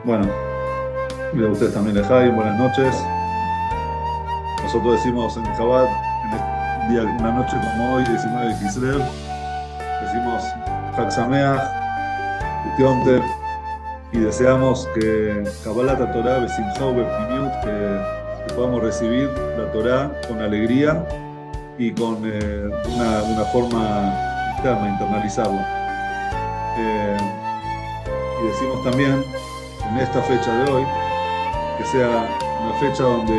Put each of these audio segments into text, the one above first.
Bueno, y a ustedes también les hay, buenas noches. Nosotros decimos en Chabad, en este día, una noche como hoy, 19 de Kislev, decimos Chag Sameach, Utiontev, y deseamos que Kabbalat Torah, Besimchou, Bepnimiut, que podamos recibir la Torah con alegría y con una forma interna, internalizarla. Y decimos también, en esta fecha de hoy, que sea una fecha donde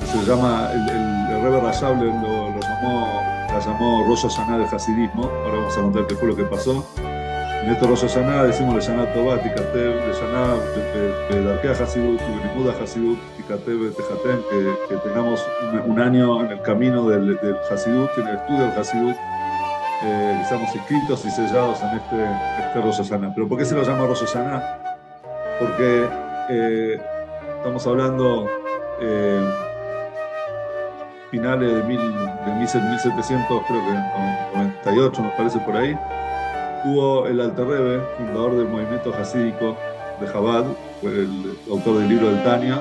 se llama, el Rebbe Rashab la llamó Rosh Hashanah del Hasidismo. Ahora vamos a contar qué fue lo que pasó. En esto Rosh Hashanah decimos Leshanah Tová, Tikatev, Leshanah Bedarkei Hasidut, Belimuda Hasidut, Tikatev Tejatem, que tengamos un año en el camino del Hasidut, en el estudio del Hasidut, que estamos inscritos y sellados en este Rosh Hashanah. ¿Pero por qué se lo llama Rosh Hashanah? Porque estamos hablando finales de 1700, creo que 98, me parece por ahí. Hubo el Alter Rebbe, fundador del movimiento hasídico de Chabad, fue el autor del libro del Tania.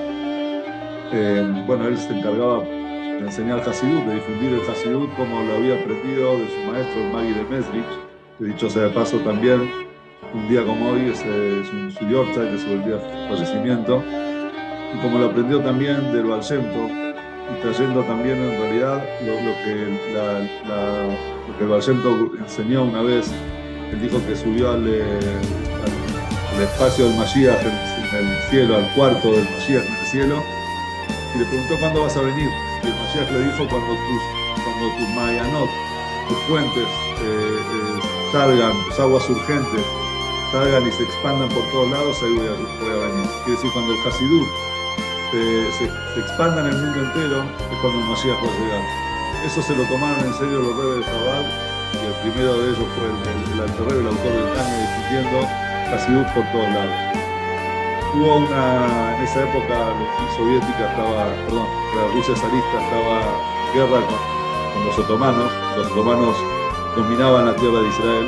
Bueno, él se encargaba de enseñar Hasidut, de difundir el Hasidut como lo había aprendido de su maestro, el Magi de Mesrich, que dicho sea de paso también, un día como hoy es su yortzeit, es su día de fallecimiento, y como lo aprendió también del Baal Shem Tov, y trayendo también en realidad lo que el Baal Shem Tov enseñó una vez. Él dijo que subió al espacio del Mashiach en el cielo, al cuarto del Mashiach en el cielo, y le preguntó cuándo vas a venir. Y el Mashiach le dijo cuando tus Mayanot, tus fuentes salgan, tus aguas urgentes salgan y se expandan por todos lados, ahí voy a venir. Quiere decir, cuando el Hasidut se expanda en el mundo entero, es cuando el Mashiach va a llegar. Eso se lo tomaron en serio los rebes de Chabad, y el primero de ellos fue el Alter Rebbe, el autor del Tania, difundiendo Hasidut por todos lados. Hubo en esa época la Unión Soviética la Rusia zarista estaba en guerra con los otomanos. Los otomanos dominaban la tierra de Israel,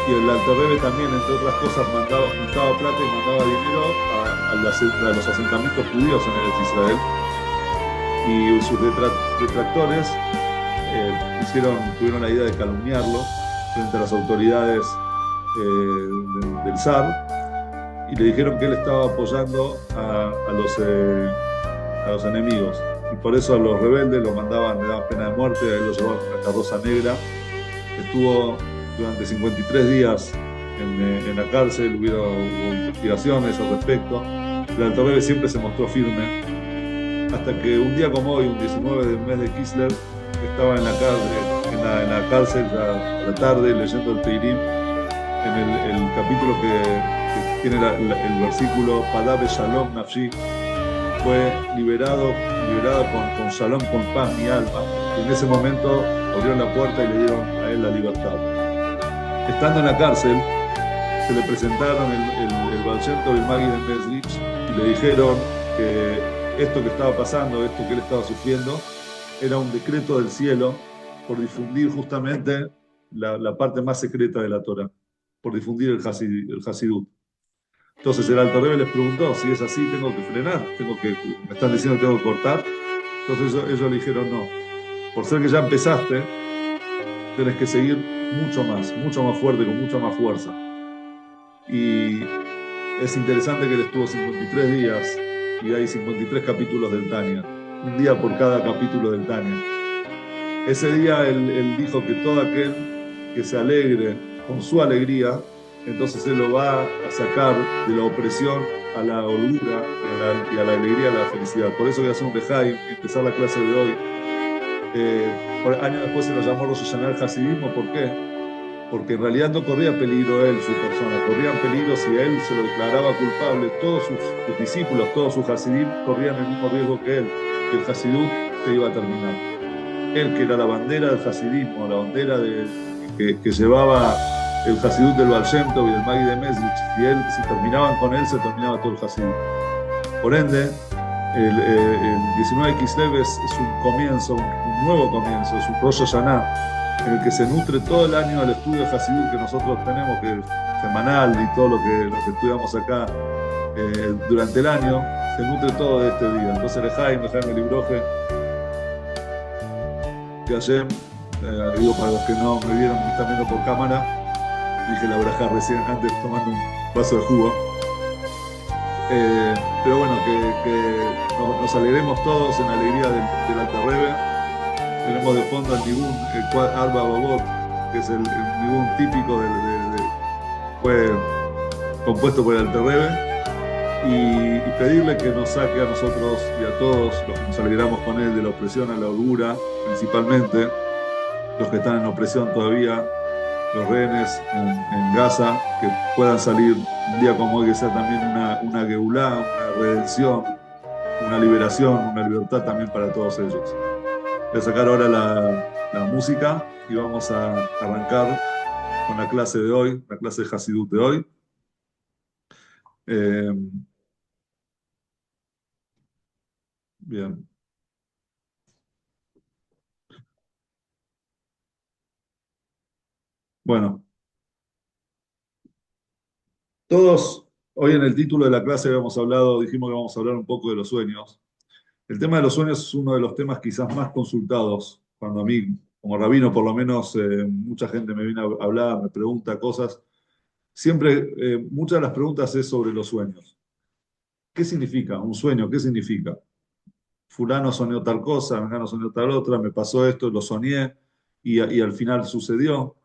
y el Alter Rebbe también, entre otras cosas, juntaba plata y mandaba dinero a los asentamientos judíos en el Israel, y sus detractores tuvieron la idea de calumniarlo frente a las autoridades del zar, y le dijeron que él estaba apoyando a los enemigos, y por eso a los rebeldes le daban pena de muerte. A él lo llevaban en una carroza negra. Estuvo durante 53 días en la cárcel, hubo investigaciones al respecto. El Alter Rebbe siempre se mostró firme, hasta que un día como hoy, un 19 del mes de Kislev, estaba en la cárcel a la tarde leyendo el Teilim, en el capítulo que tiene el versículo Padab Shalom Nafshi, fue liberada con Shalom, con paz mi alma, y en ese momento abrieron la puerta y le dieron a él la libertad. Estando en la cárcel, se le presentaron el Baal Shem Tov y el Magi de Mesrich, y le dijeron que esto que estaba pasando, esto que él estaba sufriendo, era un decreto del cielo por difundir justamente la parte más secreta de la Torah, por difundir el Hasidut. Entonces el Alter Rebbe les preguntó: si es así, tengo que frenar, me están diciendo que tengo que cortar. Entonces ellos le dijeron: no, por ser que ya empezaste, tenés que seguir mucho más fuerte, con mucha más fuerza. Y es interesante que él estuvo 53 días y hay 53 capítulos del Tania, un día por cada capítulo del Tania. Ese día él dijo que todo aquel que se alegre con su alegría, entonces él lo va a sacar de la opresión a la holgura y a la alegría, a la felicidad. Por eso voy a hacer un lejaim y empezar la clase de hoy. Años después se lo llamó Rosh Hashanah el Hasidismo. ¿Por qué? Porque en realidad no corría peligro él, su persona, corrían peligro si él se lo declaraba culpable. Todos sus discípulos, todos sus Hasidim corrían el mismo riesgo que él, que el Hasidut se iba a terminar. Él, que era la bandera del Hasidismo, la bandera que llevaba el Hasidut del Baal Shem Tov y del Magi de Mesrich, si terminaban con él, se terminaba todo el Hasidut. Por ende, el 19 de Kislev es un comienzo, un nuevo comienzo, es un Rosh Hashanah, en el que se nutre todo el año el estudio de Hasidut que nosotros tenemos, que es semanal y todo lo que estudiamos acá durante el año, se nutre todo de este día. Entonces, Lejaim Libroje, que ayer, digo para los que no me vieron, me están viendo por cámara, dije la braja recién antes tomando un vaso de jugo. Pero bueno, nos alegremos todos en la alegría del Alter Rebbe. Tenemos de fondo al Nibún, el Arba Babot, que es el Nibún típico fue compuesto por el Alter Rebbe. Y pedirle que nos saque a nosotros y a todos los que nos alegramos con él de la opresión a la holgura, principalmente los que están en opresión todavía, los rehenes en Gaza, que puedan salir un día como hoy, que sea también una geulá, una redención, una liberación, una libertad también para todos ellos. Voy a sacar ahora la música y vamos a arrancar con la clase de hoy, la clase de Hasidut de hoy. Bien. Bueno, todos, hoy en el título de la clase dijimos que vamos a hablar un poco de los sueños. El tema de los sueños es uno de los temas quizás más consultados, cuando a mí, como rabino, por lo menos, mucha gente me viene a hablar, me pregunta cosas. Siempre, muchas de las preguntas es sobre los sueños. ¿Qué significa un sueño? ¿Qué significa? Fulano soñó tal cosa, Mengano soñó tal otra, me pasó esto, lo soñé y al final sucedió.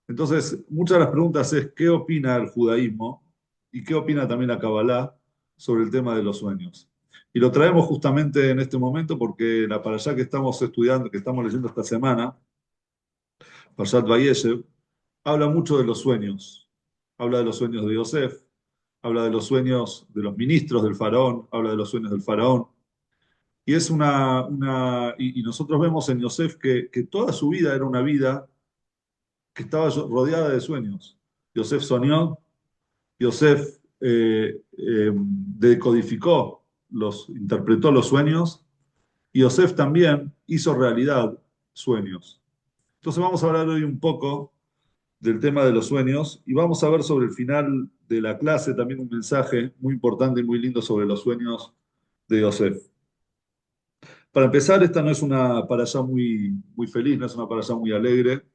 Entonces, muchas de las preguntas es ¿qué opina el judaísmo y qué opina también la Kabbalah sobre el tema de los sueños? Y lo traemos justamente en este momento porque la parashá que estamos estudiando, que estamos leyendo esta semana, Parashat Vayeshev, habla mucho de los sueños. Habla de los sueños de Yosef, habla de los sueños de los ministros del faraón, habla de los sueños del faraón. Y es y nosotros vemos en Yosef que toda su vida era una vida que estaba rodeada de sueños. Yosef soñó, Yosef decodificó, interpretó los sueños, y Yosef también hizo realidad sueños. Entonces vamos a hablar hoy un poco del tema de los sueños y vamos a ver sobre el final de la clase también un mensaje muy importante y muy lindo sobre los sueños de Yosef. Para empezar, esta no es una parashá muy feliz, no es una parashá muy alegre.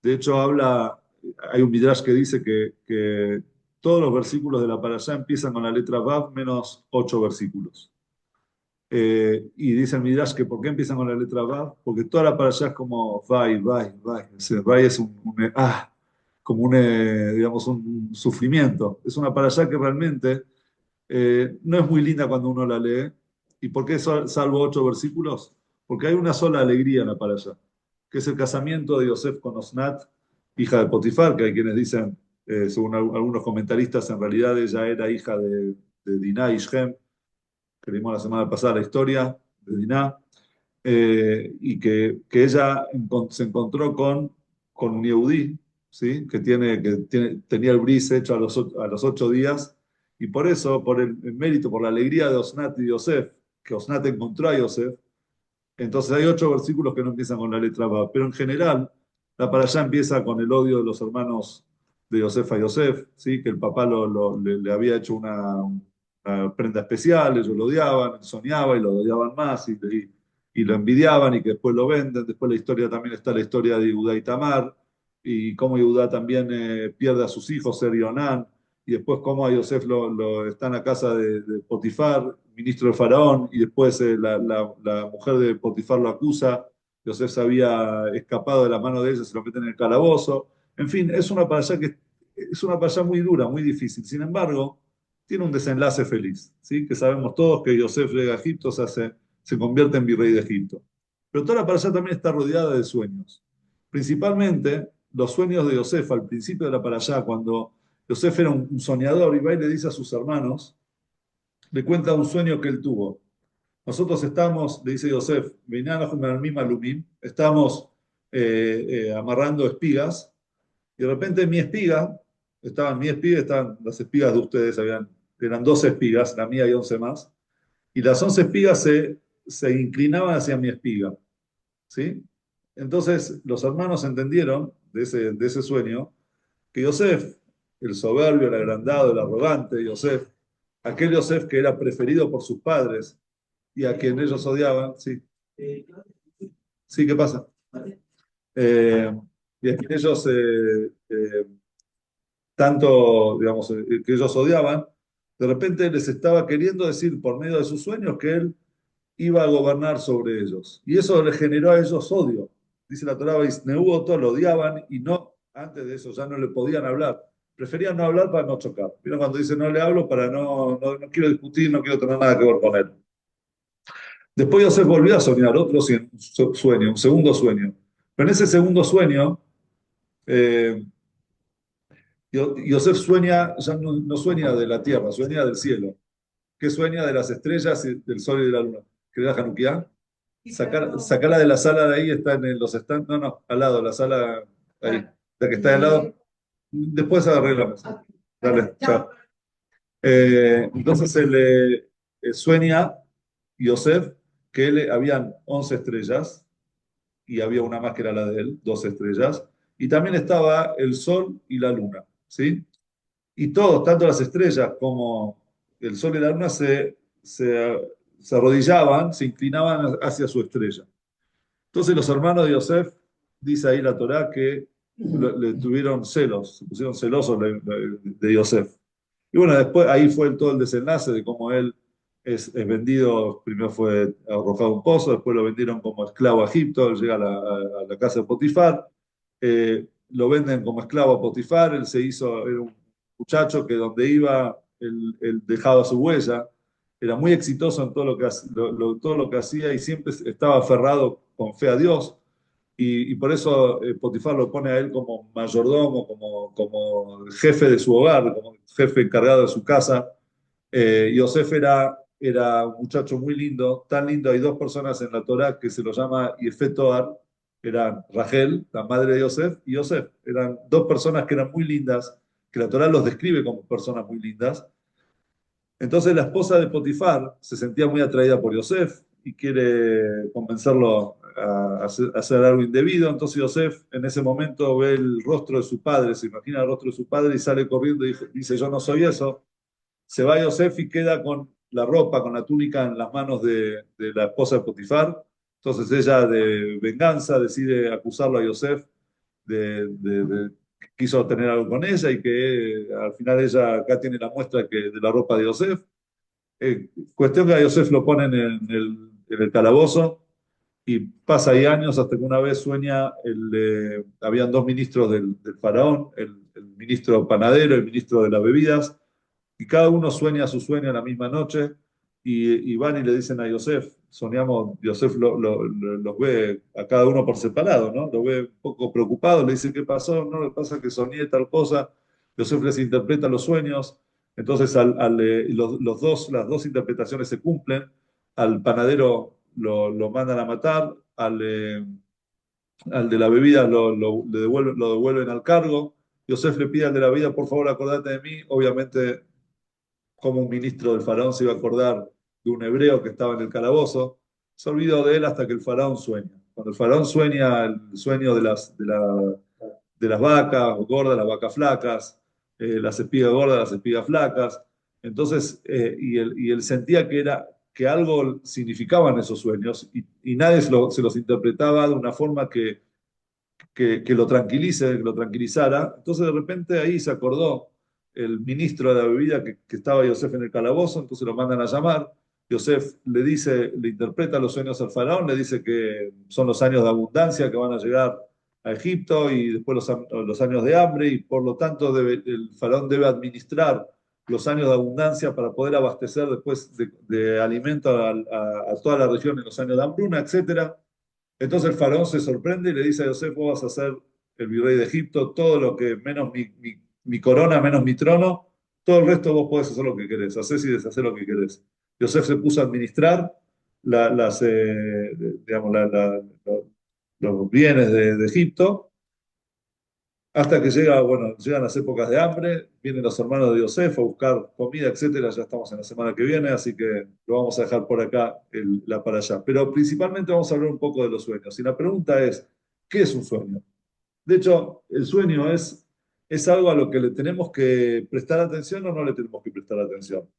De hecho, hay un midrash que dice que todos los versículos de la parashá empiezan con la letra Vav menos 8 versículos. Y dice el midrash que ¿por qué empiezan con la letra Vav? Porque toda la parashá es como Vai, Vai, Vai. Vai es como digamos, un sufrimiento. Es una parashá que realmente no es muy linda cuando uno la lee. ¿Y por qué salvo 8 versículos? Porque hay una sola alegría en la parashá, que es el casamiento de Yosef con Osnat, hija de Potifar, que hay quienes dicen, según algunos comentaristas, en realidad ella era hija de Dinah y Shem, que leímos la semana pasada la historia de Dinah, y que ella se encontró con un Yehudí, ¿sí? Tenía el bris hecho a los 8 días, y por eso, por el mérito, por la alegría de Osnat y Yosef, que Osnat encontró a Yosef, entonces hay 8 versículos que no empiezan con la letra Vav, pero en general la parashá empieza con el odio de los hermanos de Yosef a Yosef, ¿sí? Que el papá le había hecho una prenda especial, ellos lo odiaban, él soñaba y lo odiaban más y lo envidiaban y que después lo venden. Después la historia también está la historia de Yehudá y Tamar y cómo Yehudá también pierde a sus hijos, Ser y Onán, y después cómo a Yosef está en la casa de Potifar, ministro del faraón, y después la mujer de Potifar lo acusa, Yosef se había escapado de la mano de ella, se lo meten en el calabozo. En fin, es una parashá muy dura, muy difícil. Sin embargo, tiene un desenlace feliz, ¿sí? Que sabemos todos que Yosef llega a Egipto, se convierte en virrey de Egipto. Pero toda la parashá también está rodeada de sueños. Principalmente los sueños de Yosef al principio de la parashá, cuando Yosef era un soñador y va y le dice a sus hermanos, le cuenta un sueño que él tuvo. Nosotros estamos, le dice Yosef, estamos amarrando espigas y de repente en mi espiga estaban las espigas de ustedes, eran 12 espigas, la mía y 11 más, y las 11 espigas se inclinaban hacia mi espiga, ¿sí? Entonces los hermanos entendieron de ese sueño que Yosef, el soberbio, el agrandado, el arrogante Yosef, aquel Yosef que era preferido por sus padres y a quien ellos odiaban, sí, sí, ¿qué pasa? Eh, y a quien ellos tanto, digamos, que ellos odiaban, de repente les estaba queriendo decir por medio de sus sueños que él iba a gobernar sobre ellos. Y eso les generó a ellos odio. Dice la Torá, todos lo odiaban y no, antes de eso ya no le podían hablar. Preferían no hablar para no chocar. ¿Vieron cuando dice no le hablo para no quiero discutir, no quiero tener nada que ver con él? Después Yosef volvió a soñar otro sueño, un segundo sueño. Pero en ese segundo sueño, eh, Yosef sueña, ya no sueña de la tierra, sueña del cielo. ¿Qué sueña? De las estrellas, del sol y de la luna. ¿Querés la Hanukkah? Sacarla de la sala de ahí, está en los stands, no, al lado, la sala ahí, la que está al lado. Después arreglamos. Dale, chao. Entonces él sueña, Yosef, que él habían 11 estrellas y había una más que era la de él, 12 estrellas, y también estaba el sol y la luna, ¿sí? Y todos, tanto las estrellas como el sol y la luna, se arrodillaban, se inclinaban hacia su estrella. Entonces los hermanos de Yosef, dice ahí la Torá, que le tuvieron celos, se pusieron celosos de Yosef. Y bueno, después ahí fue todo el desenlace de cómo él es vendido, primero fue arrojado a un pozo, después lo vendieron como esclavo a Egipto, él llega a la casa de Potifar, lo venden como esclavo a Potifar, él se hizo, era un muchacho que donde iba, él dejaba su huella, era muy exitoso en todo lo que, todo lo que hacía y siempre estaba aferrado con fe a Dios. Y por eso Potifar lo pone a él como mayordomo, como jefe de su hogar, como jefe encargado de su casa. Yosef era un muchacho muy lindo, tan lindo. Hay dos personas en la Torá que se lo llama Yefet Toar, eran Rachel, la madre de Yosef, y Yosef. Eran dos personas que eran muy lindas, que la Torá los describe como personas muy lindas. Entonces la esposa de Potifar se sentía muy atraída por Yosef y quiere convencerlo a hacer algo indebido. Entonces Yosef en ese momento ve el rostro de su padre, se imagina el rostro de su padre y sale corriendo y dice, yo no soy eso. Se va Yosef y queda con la ropa, con la túnica en las manos de la esposa de Potifar. Entonces ella de venganza decide acusarlo a Yosef que quiso tener algo con ella y que al final ella acá tiene la muestra de la ropa de Yosef. Cuestión que a Yosef lo ponen en el calabozo y pasa ahí años hasta que una vez sueña, habían dos ministros del faraón, el ministro panadero, el ministro de las bebidas, y cada uno sueña su sueño en la misma noche y van y le dicen a Yosef, soñamos, Yosef los ve a cada uno por separado, ¿no? Lo ve un poco preocupado, le dice, ¿qué pasó? No, lo que pasa es que soñé tal cosa. Yosef les interpreta los sueños, entonces las dos interpretaciones se cumplen, al panadero lo mandan a matar, al de la bebida lo devuelven al cargo. Yosef le pide al de la bebida, por favor, acordate de mí. Obviamente como un ministro del faraón se iba a acordar de un hebreo que estaba en el calabozo. Se olvidó de él hasta que el faraón sueña. Cuando el faraón sueña el sueño de las vacas gordas, las vacas flacas, las espigas gordas, las espigas flacas. Entonces, y él sentía que algo significaban esos sueños y nadie se los interpretaba de una forma que lo tranquilice, que lo tranquilizara. Entonces de repente ahí se acordó el ministro de la bebida que estaba Yosef en el calabozo, entonces lo mandan a llamar. Yosef le dice, le interpreta los sueños al faraón, le dice que son los años de abundancia que van a llegar a Egipto y después los años de hambre y por lo tanto el faraón debe administrar los años de abundancia para poder abastecer después de alimento a toda la región en los años de hambruna, etcétera. Entonces el faraón se sorprende y le dice a Yosef, vos vas a ser el virrey de Egipto, todo lo que, menos mi corona, menos mi trono, todo el resto vos podés hacer lo que querés, hacés y deshacer lo que querés. Yosef se puso a administrar las, digamos, los bienes de Egipto hasta que llegan las épocas de hambre, vienen los hermanos de Yosef a buscar comida, etcétera. Ya estamos en la semana que viene, así que lo vamos a dejar por acá, la para allá. Pero principalmente vamos a hablar un poco de los sueños. Y la pregunta es, ¿qué es un sueño? De hecho, el sueño es algo a lo que le tenemos que prestar atención o no le tenemos que prestar atención.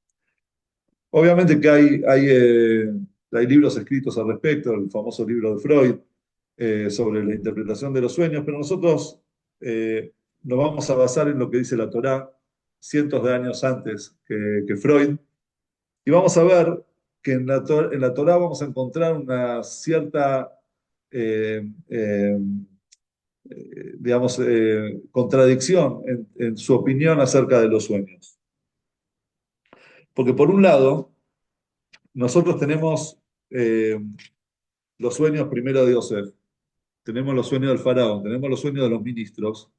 Obviamente que hay libros escritos al respecto, el famoso libro de Freud sobre la interpretación de los sueños, pero nosotros nos vamos a basar en lo que dice la Torá cientos de años antes que Freud, y vamos a ver que en la Torá vamos a encontrar una cierta, eh, eh, digamos, contradicción en su opinión acerca de los sueños. Porque por un lado, nosotros tenemos los sueños primero de Yosef, tenemos los sueños del faraón, tenemos los sueños de los ministros,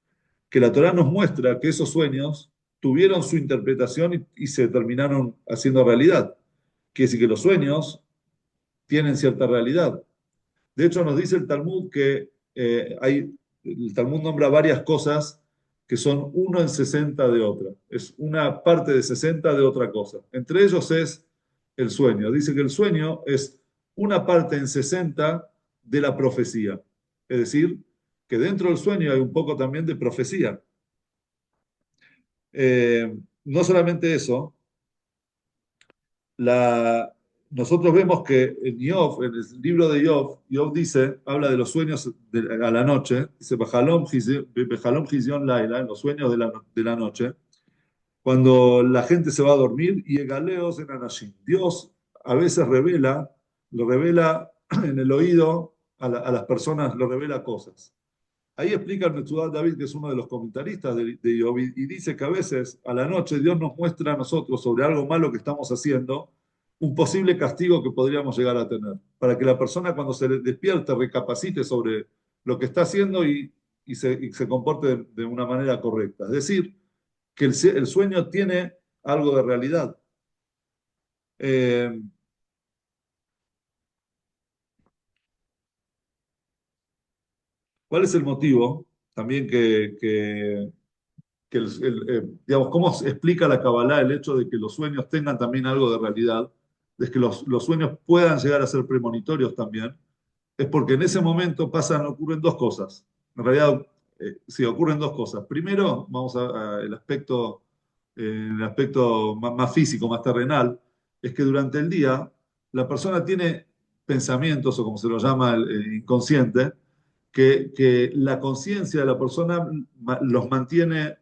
que la Torá nos muestra que esos sueños tuvieron su interpretación y se terminaron haciendo realidad. Quiere decir que los sueños tienen cierta realidad. De hecho, nos dice el Talmud que el Talmud nombra varias cosas que son uno en 60 de otra. Es una parte de 60 de otra cosa. Entre ellos es el sueño. Dice que el sueño es una parte en 60 de la profecía. Es decir, que dentro del sueño hay un poco también de profecía. No solamente eso, la, nosotros vemos que en Job, en el libro de Job, Job dice, habla de los sueños a la noche, dice, Bejalom Gizion Laila, en los sueños de la noche, cuando la gente se va a dormir, y Egaleos en Anashim. Dios a veces lo revela en el oído a las personas, lo revela cosas. Ahí explica el Metzudat David, que es uno de los comentaristas de Job, y dice que a veces a la noche Dios nos muestra a nosotros sobre algo malo que estamos haciendo, un posible castigo que podríamos llegar a tener, para que la persona cuando se despierte recapacite sobre lo que está haciendo y se comporte de una manera correcta. Es decir, que el sueño tiene algo de realidad. Eh, ¿Cuál es el motivo? También digamos, ¿cómo se explica la Kabbalah el hecho de que los sueños tengan también algo de realidad? De que los sueños puedan llegar a ser premonitorios también. Es porque en ese momento ocurren dos cosas. En realidad, sí, ocurren dos cosas. Primero, vamos a el aspecto más físico, más terrenal, es que durante el día la persona tiene pensamientos, o como se lo llama el inconsciente, que la conciencia de la persona los mantiene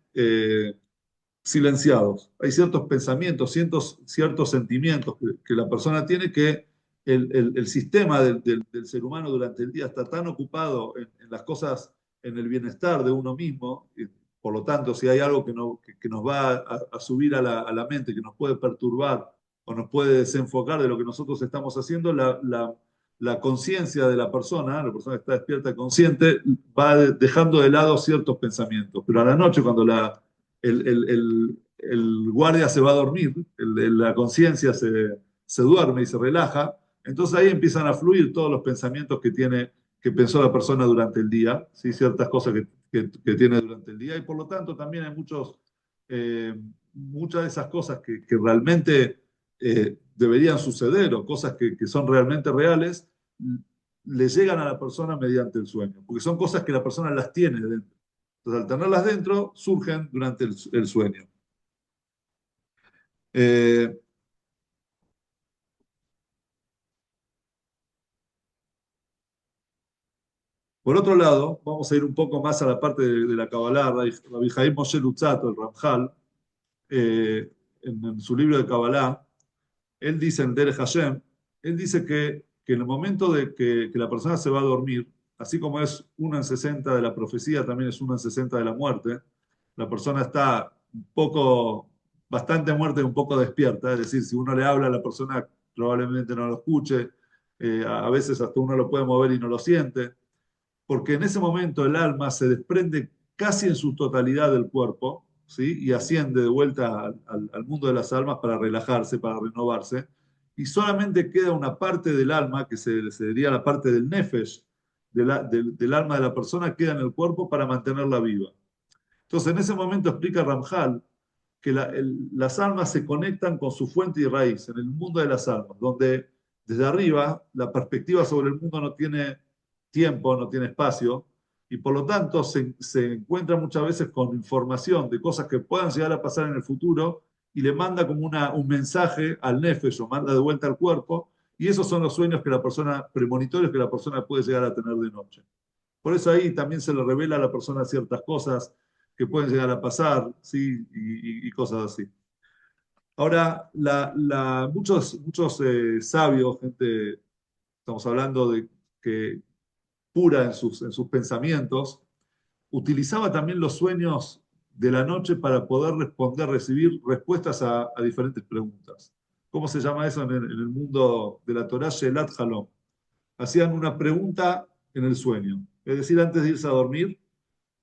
silenciados. Hay ciertos pensamientos, ciertos sentimientos que la persona tiene que el sistema del ser humano durante el día está tan ocupado en las cosas, en el bienestar de uno mismo, y por lo tanto, si hay algo que nos va a subir a la mente, que nos puede perturbar o nos puede desenfocar de lo que nosotros estamos haciendo, la conciencia de la persona que está despierta y consciente, va dejando de lado ciertos pensamientos. Pero a la noche, cuando el guardia se va a dormir, la conciencia se duerme y se relaja, entonces ahí empiezan a fluir todos los pensamientos que pensó la persona durante el día, ¿sí? Ciertas cosas que tiene durante el día, y por lo tanto también hay muchas de esas cosas que realmente deberían suceder o cosas que son realmente reales, le llegan a la persona mediante el sueño, porque son cosas que la persona las tiene dentro. Entonces, al tenerlas dentro, surgen durante el sueño. Eh, por otro lado, vamos a ir un poco más a la parte de la Kabbalah. Rabbi Jaim Moshe Luzzatto, el Ramjal, en su libro de Kabbalah, él dice en Derech Hashem, él dice que en el momento de que la persona se va a dormir, así como es 1 en 60 de la profecía, también es 1 en 60 de la muerte, la persona está un poco, bastante muerta y un poco despierta, es decir, si uno le habla a la persona probablemente no lo escuche, a veces hasta uno lo puede mover y no lo siente, porque en ese momento el alma se desprende casi en su totalidad del cuerpo, ¿sí? Y asciende de vuelta al mundo de las almas para relajarse, para renovarse, y solamente queda una parte del alma, que se diría la parte del nefesh, del alma de la persona, queda en el cuerpo para mantenerla viva. Entonces, en ese momento explica Ramjal que las almas se conectan con su fuente y raíz, en el mundo de las almas, donde desde arriba la perspectiva sobre el mundo no tiene tiempo, no tiene espacio, y por lo tanto se encuentra muchas veces con información de cosas que puedan llegar a pasar en el futuro y le manda como un mensaje al nefesh o manda de vuelta al cuerpo, y esos son los sueños que la persona, premonitorios que la persona puede llegar a tener de noche. Por eso ahí también se le revela a la persona ciertas cosas que pueden llegar a pasar, ¿sí? Y cosas así. Ahora, muchos sabios, gente, estamos hablando de que pura en sus pensamientos, utilizaba también los sueños de la noche para poder responder, recibir respuestas a diferentes preguntas. ¿Cómo se llama eso en el mundo de la Torah? Shelat Halom. Hacían una pregunta en el sueño. Es decir, antes de irse a dormir,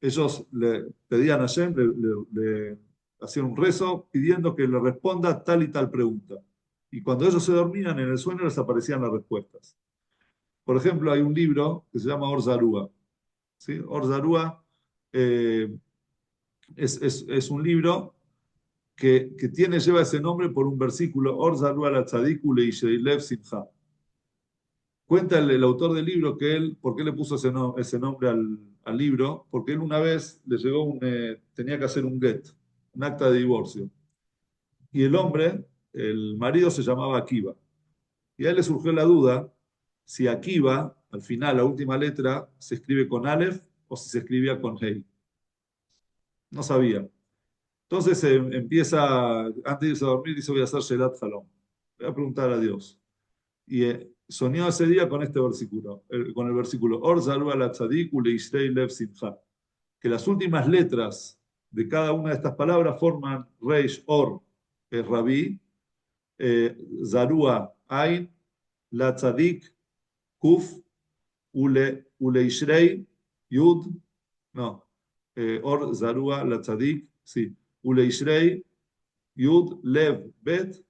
ellos le pedían a Hashem, le hacían un rezo pidiendo que le responda tal y tal pregunta. Y cuando ellos se dormían en el sueño les aparecían las respuestas. Por ejemplo, hay un libro que se llama Or Zarua. ¿Sí? Or Zarua eh, es un libro que lleva ese nombre por un versículo, Or Zarua la tzadiku leishreilev simcha. Cuenta el autor del libro que él, ¿por qué le puso ese nombre al libro? Porque él una vez le llegó tenía que hacer un get, un acta de divorcio. Y el hombre, el marido se llamaba Akiva. Y a él le surgió la duda si Akiva, al final, la última letra, se escribe con Aleph o si se escribía con Hei. No sabía. Entonces empieza, antes de irse a dormir, dice, voy a hacer Shelat Halom. Voy a preguntar a Dios. Y soñó ese día con este versículo, con el versículo Or Zaru ala tzadik uleishrei lev simcha, que las últimas letras de cada una de estas palabras forman Reish Or, es Rabí, Zarua Ain, la tzadik Kuf, uleishrei Yud, no, Or Zarua la tzadik, sí, uleishrei Yud Lev Bet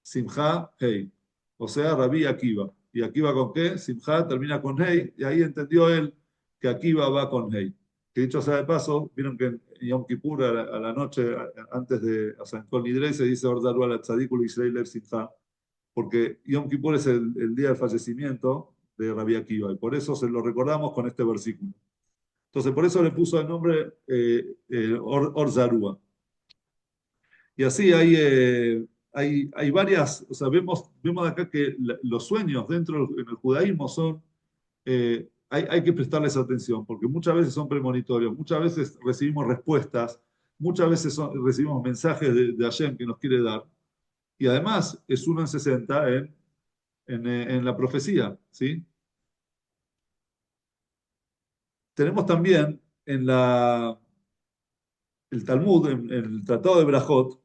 Simcha Hei, o sea, Rabí Akiva. ¿Y Akiva con qué? Simcha termina con Hei, y ahí entendió él que Akiva va con Hei. Que dicho sea de paso, vieron que en Yom Kippur a la noche, antes de, o sea, en Kol Nidrei se dice Ordaru ala tzadikul Israel Lev Simcha, porque Yom Kippur es el día del fallecimiento de Rabí Akiva, y por eso se lo recordamos con este versículo. Entonces, por eso le puso el nombre Or Zarua. Y así hay varias, o sea, vemos acá que los sueños dentro en el judaísmo son, hay que prestarles atención, porque muchas veces son premonitorios, muchas veces recibimos respuestas, muchas veces recibimos mensajes de Hashem que nos quiere dar, y además es uno en 60 en la profecía, ¿sí? Tenemos también el Talmud, en el Tratado de Brajot,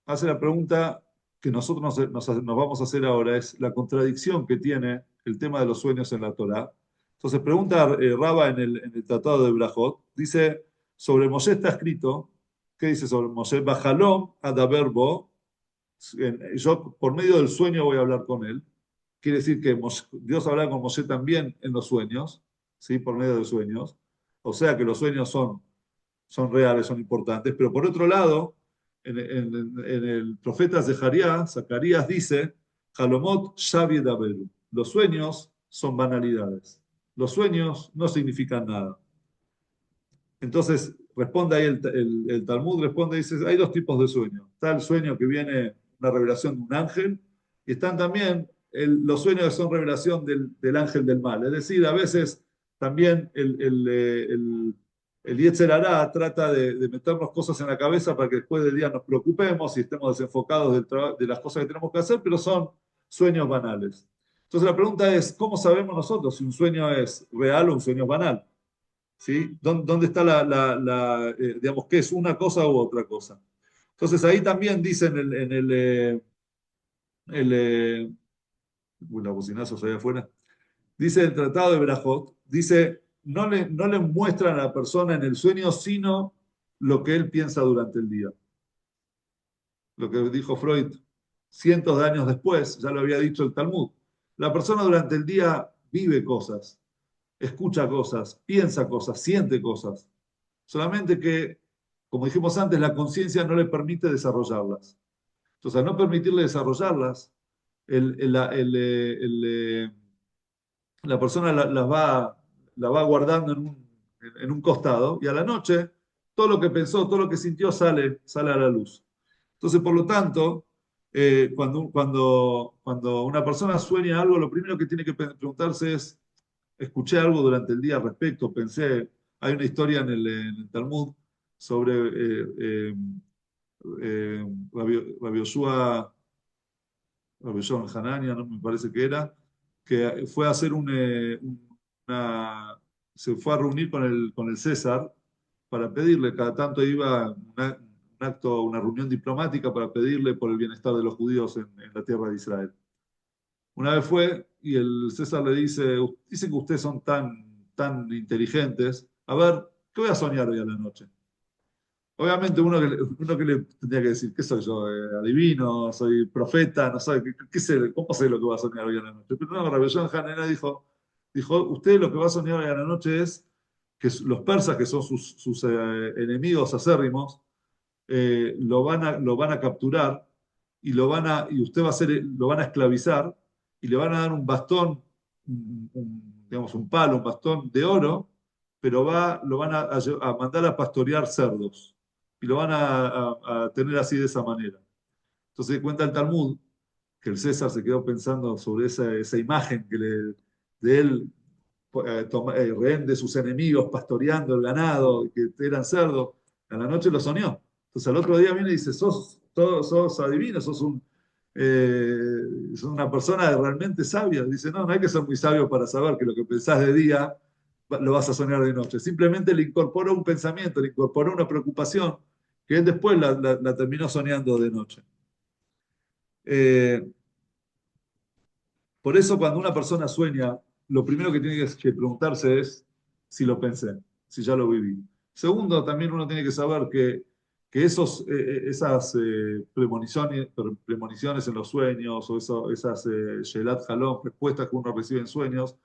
hace la pregunta que nosotros nos vamos a hacer ahora, es la contradicción que tiene el tema de los sueños en la Torá. Entonces pregunta Raba en el Tratado de Brajot, dice, sobre Moshe está escrito, ¿qué dice sobre Moshe? Bajalom adaberbo, yo por medio del sueño voy a hablar con él. Quiere decir que Dios habla con Moshe también en los sueños, ¿sí? Por medio de sueños. O sea que los sueños son reales, son importantes. Pero por otro lado, en el profeta Zacarías dice, Halomot Shavi Daberu. Los sueños son banalidades. Los sueños no significan nada. Entonces, responde ahí el Talmud, responde y dice, hay dos tipos de sueños. Está el sueño que viene una revelación de un ángel, y están también los sueños que son revelación del ángel del mal. Es decir, a veces también el Yetzer Hará trata de meternos cosas en la cabeza para que después del día nos preocupemos y estemos desenfocados de las cosas que tenemos que hacer, pero son sueños banales. Entonces la pregunta es, ¿cómo sabemos nosotros si un sueño es real o un sueño banal? ¿Sí? ¿Dónde está digamos, qué es una cosa u otra cosa? Entonces ahí también dicen uy, la bocinazo allá afuera, dice el Tratado de Berajot, dice, no le muestran a la persona en el sueño, sino lo que él piensa durante el día. Lo que dijo Freud cientos de años después, ya lo había dicho el Talmud. La persona durante el día vive cosas, escucha cosas, piensa cosas, siente cosas. Solamente que, como dijimos antes, la conciencia no le permite desarrollarlas. Entonces, al no permitirle desarrollarlas, el, el, la, el, la persona las va, la va guardando en un costado y a la noche todo lo que pensó, todo lo que sintió sale a la luz. Entonces, por lo tanto, cuando una persona sueña algo, lo primero que tiene que preguntarse es, escuché algo durante el día al respecto, pensé, hay una historia en el Talmud sobre Rabbi Yoshua, Rabbi Yoshua Hanania, no me parece que era, que fue a hacer una, se fue a reunir con el César para pedirle, cada tanto iba un acto, una reunión diplomática para pedirle por el bienestar de los judíos en la tierra de Israel. Una vez fue y el César le dice, dicen que ustedes son tan inteligentes, a ver, ¿qué voy a soñar hoy a la noche? Obviamente uno que le tendría que decir, ¿qué soy yo? ¿Adivino? ¿Soy profeta? No sé, ¿qué sé? ¿Cómo sé lo que va a soñar hoy a la noche? Pero no, Rabbi Yohanan Hanena dijo, usted lo que va a soñar hoy a la noche es que los persas, que son sus enemigos acérrimos, lo van a capturar y usted lo van a esclavizar y le van a dar un bastón, digamos, un palo, un bastón de oro, pero lo van a mandar a pastorear cerdos y lo van a tener así de esa manera. Entonces cuenta el Talmud que el César se quedó pensando sobre esa imagen de él, rehén de sus enemigos, pastoreando el ganado, que eran cerdos. A la noche lo soñó. Entonces al otro día viene y dice, sos adivino, sos una persona realmente sabia. Dice, no hay que ser muy sabio para saber que lo que pensás de día lo vas a soñar de noche. Simplemente le incorporó un pensamiento, le incorporó una preocupación que él después la terminó soñando de noche. Eh, por eso cuando una persona sueña, lo primero que tiene que preguntarse es si lo pensé, si ya lo viví. Segundo, también uno tiene que saber que esas premoniciones en los sueños o esas Shelat Halom, respuestas que uno recibe en sueños,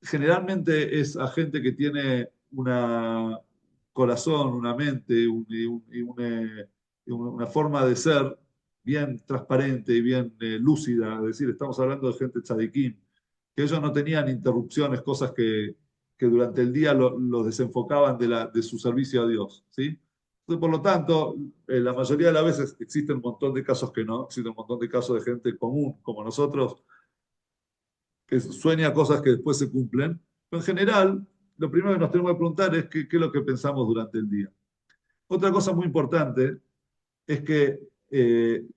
generalmente es a gente que tiene un corazón, una mente y una forma de ser bien transparente y bien lúcida. Es decir, estamos hablando de gente tzadikim, que ellos no tenían interrupciones, cosas que durante el día los desenfocaban de su servicio a Dios. ¿Sí? Entonces, por lo tanto, la mayoría de las veces existen un montón de casos que no, existen un montón de casos de gente común como nosotros que sueña cosas que después se cumplen. Pero en general, lo primero que nos tenemos que preguntar es qué es lo que pensamos durante el día. Otra cosa muy importante es que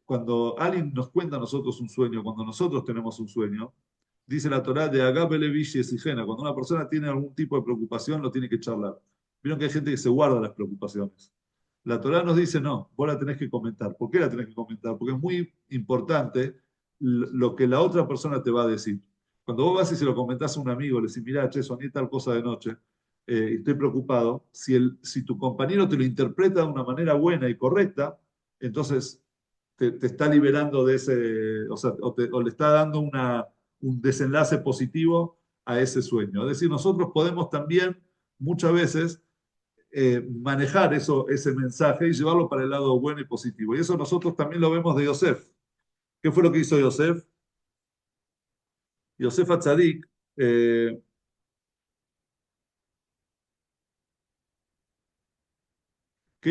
cuando alguien nos cuenta a nosotros un sueño, cuando nosotros tenemos un sueño, dice la Torá de Agapele Vishi Esigena, cuando una persona tiene algún tipo de preocupación, lo tiene que charlar. Vieron que hay gente que se guarda las preocupaciones. La Torá nos dice, no, vos la tenés que comentar. ¿Por qué la tenés que comentar? Porque es muy importante lo que la otra persona te va a decir. Cuando vos vas y se lo comentás a un amigo, le decís, mirá, che, soñé tal cosa de noche, estoy preocupado. Si tu compañero te lo interpreta de una manera buena y correcta, entonces te está liberando de ese, o sea, o le está dando un desenlace positivo a ese sueño. Es decir, nosotros podemos también muchas veces manejar ese mensaje y llevarlo para el lado bueno y positivo. Y eso nosotros también lo vemos de Yosef. ¿Qué fue lo que hizo Yosef? Yosef Atzadik, ¿qué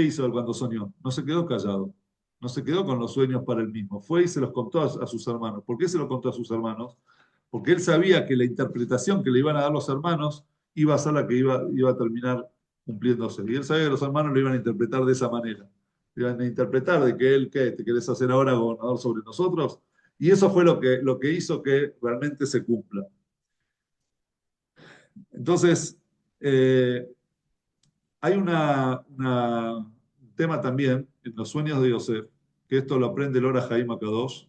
hizo él cuando soñó? No se quedó callado, no se quedó con los sueños para él mismo, fue y se los contó a sus hermanos. ¿Por qué se lo contó a sus hermanos? Porque él sabía que la interpretación que le iban a dar los hermanos iba a ser la que iba a terminar cumpliéndose. Y él sabía que los hermanos lo iban a interpretar de esa manera. Iban a interpretar de que él, ¿qué? ¿Te querés hacer ahora gobernador sobre nosotros? Y eso fue lo que hizo que realmente se cumpla. Entonces, eh, hay un tema también en los sueños de Yosef, que esto lo aprende el Ora Jaim Akadosh.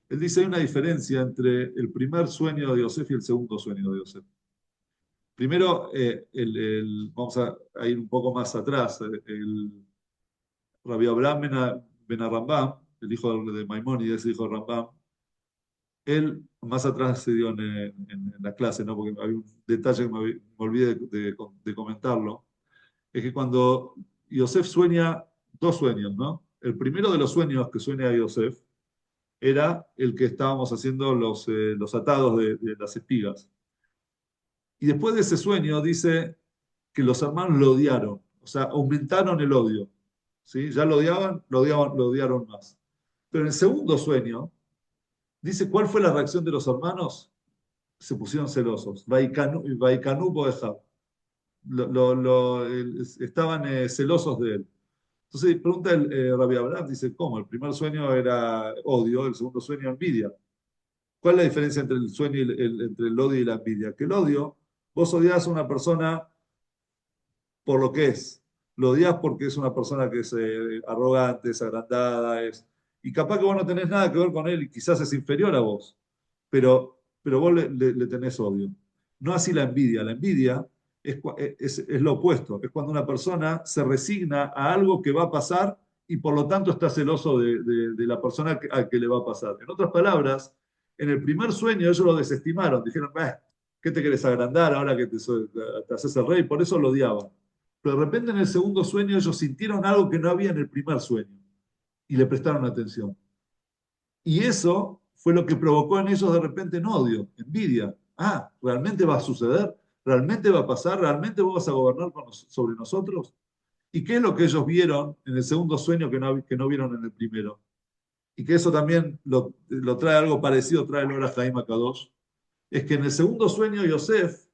Él dice, hay una diferencia entre el primer sueño de Yosef y el segundo sueño de Yosef. Primero, vamos a ir un poco más atrás. El Rabbi Abraham ben Arambam, el hijo de Maimónides, el hijo de Rambam, él más atrás se dio en la clase, ¿no? Porque hay un detalle que me olvidé de comentarlo, es que cuando Yosef sueña dos sueños, ¿no? El primero de los sueños que sueña Yosef era el que estábamos haciendo los atados de las espigas. Y después de ese sueño dice que los hermanos lo odiaron, o sea, aumentaron el odio. ¿Sí? Ya lo odiaron más. Pero en el segundo sueño, dice cuál fue la reacción de los hermanos. Se pusieron celosos. Vaikanú Boejab. Estaban celosos de él. Entonces pregunta Rabbi Abraham, dice, ¿cómo? El primer sueño era odio, el segundo sueño envidia. ¿Cuál es la diferencia entre el sueño y entre el odio y la envidia? Que el odio, vos odias a una persona por lo que es. Lo odias porque es una persona que es arrogante, es agrandada, y capaz que vos no tenés nada que ver con él y quizás es inferior a vos, pero vos le tenés odio. No así la envidia. La envidia es lo opuesto. Es cuando una persona se resigna a algo que va a pasar y por lo tanto está celoso de la persona a que le va a pasar. En otras palabras, en el primer sueño ellos lo desestimaron. Dijeron, ¿qué te querés agrandar ahora que te haces el rey? Por eso lo odiaban. Pero de repente en el segundo sueño ellos sintieron algo que no había en el primer sueño y le prestaron atención. Y eso fue lo que provocó en ellos de repente en odio, envidia. Ah, ¿realmente va a suceder? ¿Realmente va a pasar? ¿Realmente vos vas a gobernar sobre nosotros? ¿Y qué es lo que ellos vieron en el segundo sueño que no vieron en el primero? Y que eso también lo trae algo parecido, trae el Ora Jaim Akadosh. Es que en el segundo sueño Yosef,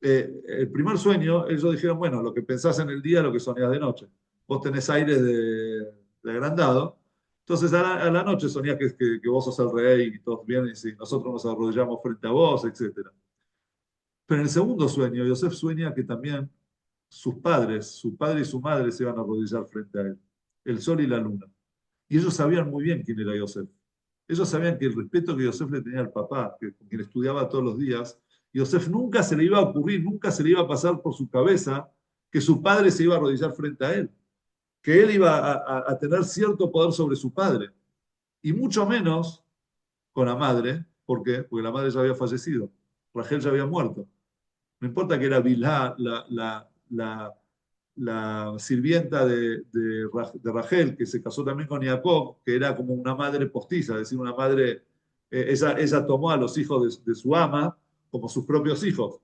el primer sueño, ellos dijeron, bueno, lo que pensás en el día, lo que soñás de noche. Vos tenés aires de agrandado. Entonces a la noche soñás que vos sos el rey y todos vienen y si nosotros nos arrodillamos frente a vos, etcétera. Pero en el segundo sueño, Yosef sueña que también sus padres, su padre y su madre se iban a arrodillar frente a él, el sol y la luna. Y ellos sabían muy bien quién era Yosef. Ellos sabían que el respeto que Yosef le tenía al papá, con quien estudiaba todos los días, Yosef nunca se le iba a ocurrir, nunca se le iba a pasar por su cabeza que su padre se iba a arrodillar frente a él, que él iba a tener cierto poder sobre su padre, y mucho menos con la madre. ¿Por qué? Porque la madre ya había fallecido, Rachel ya había muerto. No importa que era Bilhá, la sirvienta de Rachel, que se casó también con Jacob, que era como una madre postiza, es decir, una madre, ella tomó a los hijos de su ama como sus propios hijos.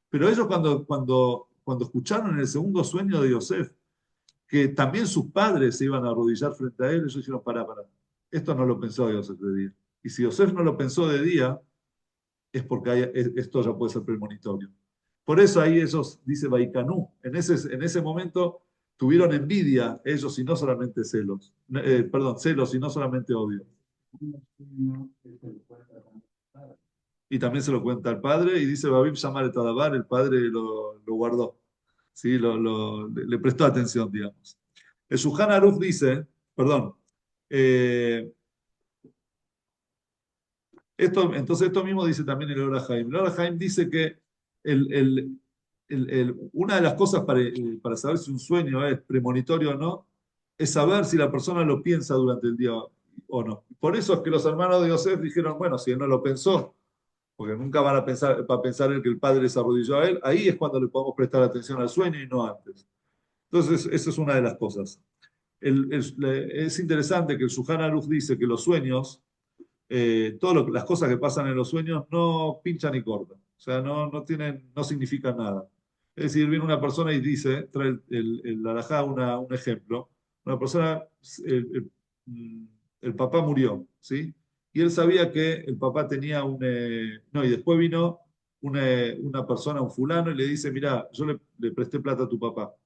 Pero ellos cuando escucharon en el segundo sueño de Yosef que también sus padres se iban a arrodillar frente a él, ellos dijeron, pará, esto no lo pensó Yosef de día. Y si Yosef no lo pensó de día, es porque esto ya puede ser premonitorio. Por eso ahí ellos, dice Baikanú, en ese momento tuvieron envidia ellos y no solamente celos. Perdón, celos y no solamente odio. Y también se lo cuenta al padre y dice Babib Shamar Tadabar, el padre lo guardó, ¿sí? Le prestó atención, digamos. El Shulchan Aruch dice, perdón, eh, entonces esto mismo dice también el Ora Haim. El Ora Haim dice que el, el, una de las cosas para saber si un sueño es premonitorio o no, es saber si la persona lo piensa durante el día o no. Por eso es que los hermanos de Yosef dijeron, bueno, si él no lo pensó, porque nunca van a pensar en que el padre se arrodilló a él, ahí es cuando le podemos prestar atención al sueño y no antes. Entonces, esa es una de las cosas. Es interesante que el Shulchan Aruch dice que los sueños todas las cosas que pasan en los sueños no pinchan ni cortan, o sea, no significan nada. Es decir, viene una persona y dice, trae el alajá un ejemplo, una persona, el, mm, el papá murió, ¿sí? Y él sabía que el papá tenía no, y después vino una persona, un fulano, y le dice, mira, yo le presté plata a tu papá, o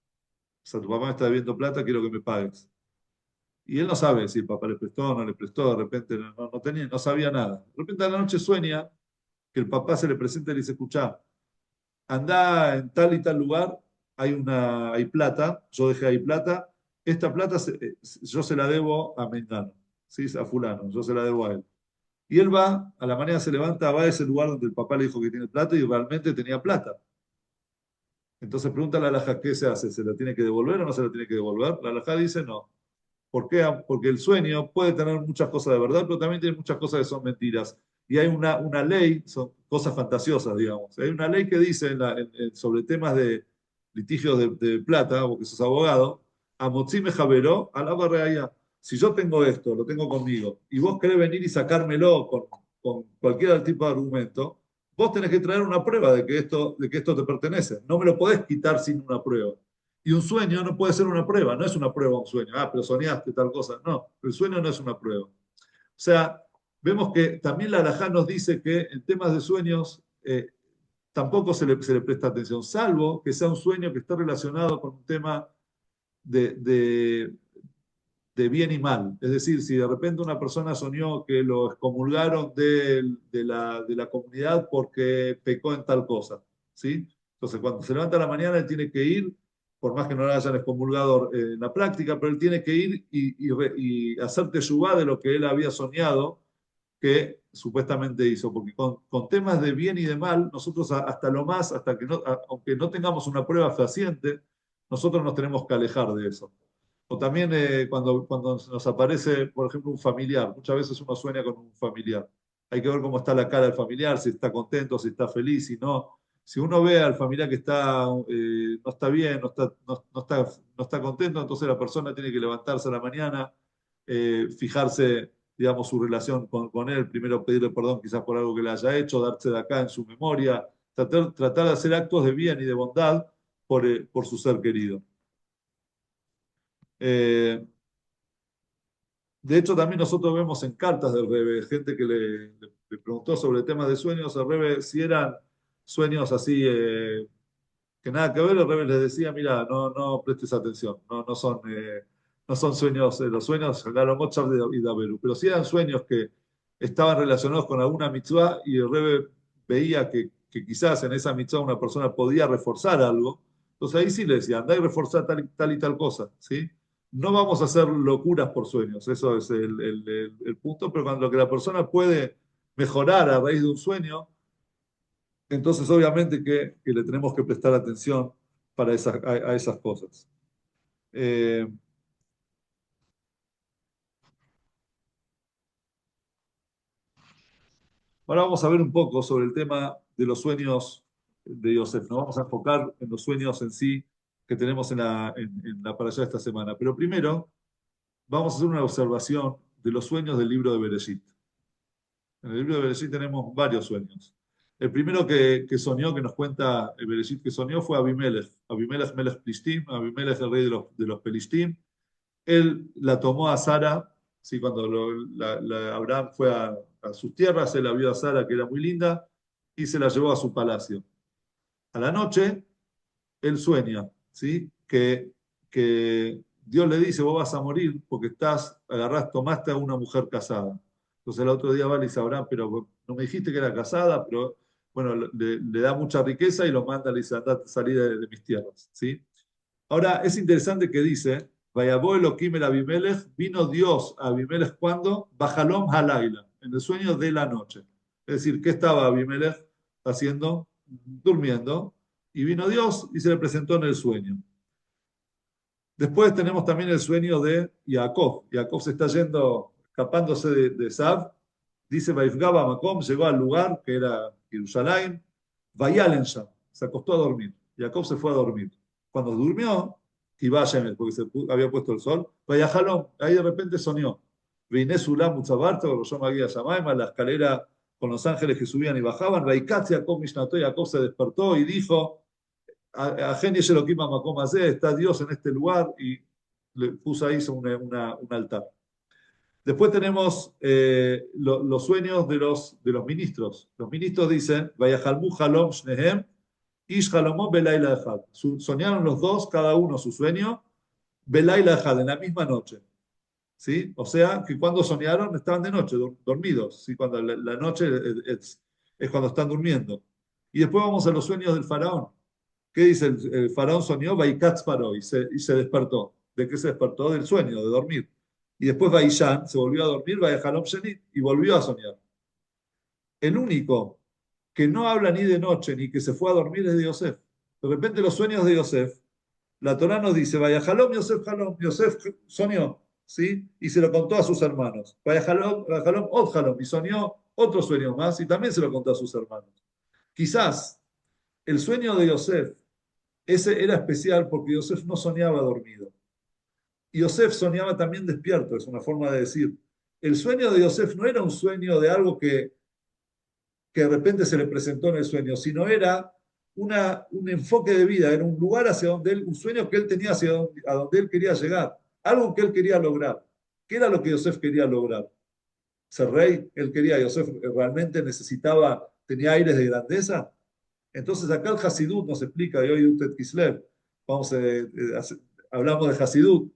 sea, tu papá me está debiendo plata, quiero que me pagues. Y él no sabe si el papá le prestó o no le prestó, de repente no sabía nada. De repente a la noche sueña que el papá se le presenta y le dice, escuchá, anda en tal y tal lugar, hay plata, yo dejé ahí plata, esta plata yo se la debo a Mengano, ¿sí? A fulano, yo se la debo a él. Y él va, a la mañana se levanta, va a ese lugar donde el papá le dijo que tiene plata y realmente tenía plata. Entonces pregunta a la alhaja, ¿qué se hace? ¿Se la tiene que devolver o no se la tiene que devolver? La alhaja dice, no. ¿Por qué? Porque el sueño puede tener muchas cosas de verdad, pero también tiene muchas cosas que son mentiras. Y hay una ley, son cosas fantasiosas, digamos. Hay una ley que dice sobre temas de litigios de plata, porque sos abogado, a Motzime Javeró, a la barreaya. Si yo tengo esto, lo tengo conmigo, y vos querés venir y sacármelo con cualquier tipo de argumento, vos tenés que traer una prueba de que esto te pertenece. No me lo podés quitar sin una prueba. Y un sueño no puede ser una prueba, no es una prueba un sueño. Ah, pero soñaste tal cosa. No, el sueño no es una prueba. O sea, vemos que también la halajá nos dice que en temas de sueños tampoco se le presta atención, salvo que sea un sueño que esté relacionado con un tema de, de, de bien y mal. Es decir, si de repente una persona soñó que lo excomulgaron de la comunidad porque pecó en tal cosa, ¿sí? Entonces, cuando se levanta a la mañana, él tiene que ir, por más que no lo hayan excomulgado en la práctica, pero él tiene que ir y hacer teshuvá de lo que él había soñado que supuestamente hizo, porque con temas de bien y de mal, nosotros hasta lo más, hasta que no, aunque no tengamos una prueba fehaciente, nosotros nos tenemos que alejar de eso. O también cuando nos aparece, por ejemplo, un familiar. Muchas veces uno sueña con un familiar. Hay que ver cómo está la cara del familiar, si está contento, si está feliz, si no. Si uno ve al familiar que no está bien, no está contento, entonces la persona tiene que levantarse a la mañana, fijarse, digamos, su relación con él, primero pedirle perdón quizás por algo que le haya hecho, darse de acá en su memoria, tratar de hacer actos de bien y de bondad por su ser querido. Eh, De hecho, también nosotros vemos en cartas del Rebe, gente que le preguntó sobre temas de sueños, el Rebe, si eran sueños así que nada que ver, el Rebe les decía, mira, no prestes atención, no son sueños, los sueños, claro, Mozart y Daberu, pero si eran sueños que estaban relacionados con alguna mitzvah y el Rebe veía que quizás en esa mitzvah una persona podía reforzar algo, entonces ahí sí le decía, andá y reforzar tal y tal cosa, ¿sí? No vamos a hacer locuras por sueños, eso es el punto, pero cuando lo que la persona puede mejorar a raíz de un sueño, entonces obviamente que le tenemos que prestar atención a esas cosas. Eh, Ahora vamos a ver un poco sobre el tema de los sueños de Yosef. Nos vamos a enfocar en los sueños en sí que tenemos en la parashá de esta semana. Pero primero vamos a hacer una observación de los sueños del libro de Bereshit. En el libro de Bereshit tenemos varios sueños. El primero que soñó, que nos cuenta el Bereshit que soñó, fue Abimelech. Abimelech Melech Plishtim, Abimelech el rey de los Pelishtim. Él la tomó a Sara, ¿sí? Cuando Abraham fue a sus tierras, él la vio a Sara, que era muy linda, y se la llevó a su palacio. A la noche, él sueña, ¿sí? Que Dios le dice, vos vas a morir porque tomaste a una mujer casada. Entonces el otro día va y le dice a Abraham, pero no me dijiste que era casada, pero bueno, le da mucha riqueza y lo manda, le dice, andate, salí de mis tierras, ¿sí? Ahora, es interesante que dice, Vayabó Elohim el Abimelech, vino Dios a Abimelech cuando, Bajalom Halaila, en el sueño de la noche. Es decir, ¿qué estaba Abimelech haciendo? Durmiendo. Y vino Dios y se le presentó en el sueño. Después tenemos también el sueño de Jacob. Jacob se está yendo, escapándose de Sab. Dice, Vaifgaba Makom, llegó al lugar que era Jerusalén. Vayalen Sham, se acostó a dormir. Jacob se fue a dormir. Cuando durmió, Yemer, porque había puesto el sol, Vayajalom, ahí de repente soñó. Veiné Sulam Mutzabarto, lo llama Guía Shamaima, la escalera con los ángeles que subían y bajaban. Vaikatz Jacob Mishnato, Jacob se despertó y dijo, a Geni Shelokim Makomazé, está Dios en este lugar, y le puso ahí un altar. Después tenemos los sueños de los ministros. Los ministros dicen, Vayajalmu Halom Shnehem, Ish Halomó Belaila Echad. Soñaron los dos, cada uno su sueño, Belaila Echad, en la misma noche. ¿Sí? O sea, que cuando soñaron estaban de noche, dormidos. ¿Sí? Cuando la noche es cuando están durmiendo. Y después vamos a los sueños del faraón. ¿Qué dice? El faraón soñó, Vaikatz paró y se despertó. ¿De qué se despertó? Del sueño, de dormir. Y después Vaishan se volvió a dormir, Vayajalom Shenit, y volvió a soñar. El único que no habla ni de noche ni que se fue a dormir es de Yosef. De repente los sueños de Yosef, la Torá nos dice, Vayajalom, Yosef soñó, ¿sí? Y se lo contó a sus hermanos. Vayajalom, Odjalom, y soñó otro sueño más y también se lo contó a sus hermanos. Quizás el sueño de Yosef, ese era especial porque Yosef no soñaba dormido. Yosef soñaba también despierto, es una forma de decir. El sueño de Yosef no era un sueño de algo que de repente se le presentó en el sueño, sino era un enfoque de vida, era un lugar hacia donde él, un sueño que él tenía a donde él quería llegar, algo que él quería lograr. ¿Qué era lo que Yosef quería lograr? Ser rey, él quería, Yosef realmente necesitaba, tenía aires de grandeza. Entonces acá el Hasidut nos explica, y hoy Utet Kislev, vamos hablamos de Hasidut.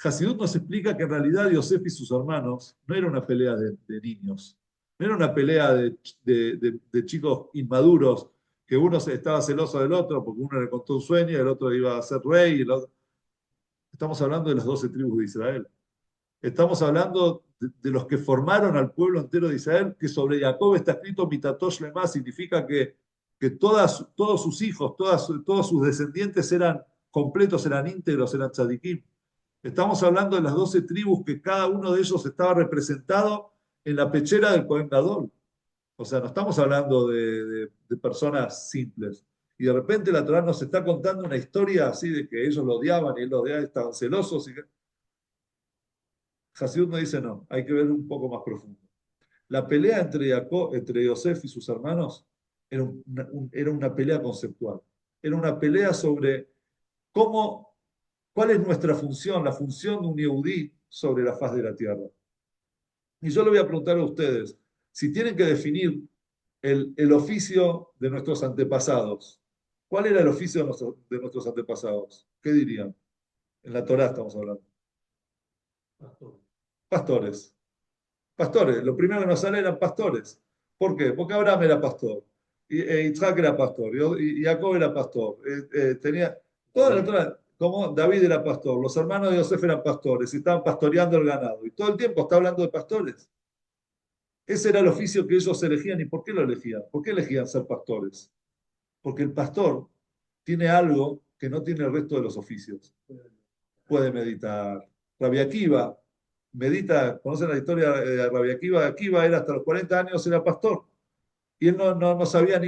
Hasidut nos explica que en realidad Yosef y sus hermanos no era una pelea de niños, no era una pelea de chicos inmaduros, que uno estaba celoso del otro porque uno le contó un sueño y el otro iba a ser rey. Estamos hablando de las 12 tribus de Israel. Estamos hablando de los que formaron al pueblo entero de Israel, que sobre Jacob está escrito Mitatosh Lema, significa que todos sus hijos, todos sus descendientes eran completos, eran íntegros, eran tzadikim. Estamos hablando de las 12 tribus que cada uno de ellos estaba representado en la pechera del Cohen Gadol. O sea, no estamos hablando de personas simples. Y de repente la Torá nos está contando una historia así de que ellos lo odiaban y él lo odiaba, estaban celosos. Hasidut me dice no, hay que ver un poco más profundo. La pelea entre Yosef y sus hermanos era una pelea conceptual. Era una pelea sobre cómo, cuál es nuestra función, la función de un Yehudí sobre la faz de la tierra. Y yo le voy a preguntar a ustedes, si tienen que definir el oficio de nuestros antepasados, ¿cuál era el oficio de nuestros antepasados? ¿Qué dirían? En la Torá estamos hablando. Pastores. Pastores. Lo primero que nos sale eran pastores. ¿Por qué? Porque Abraham era pastor. Isaac era pastor. Y Jacob era pastor. Tenía toda la Torá, como David era pastor. Los hermanos de Yosef eran pastores y estaban pastoreando el ganado. Y todo el tiempo está hablando de pastores. Ese era el oficio que ellos elegían. ¿Y por qué lo elegían? ¿Por qué elegían ser pastores? Porque el pastor tiene algo que no tiene el resto de los oficios. Puede meditar. Rabbi Akiva medita, ¿conocen la historia de Rabbi Akiva? Akiva era hasta los 40 años, era pastor. Y él no sabía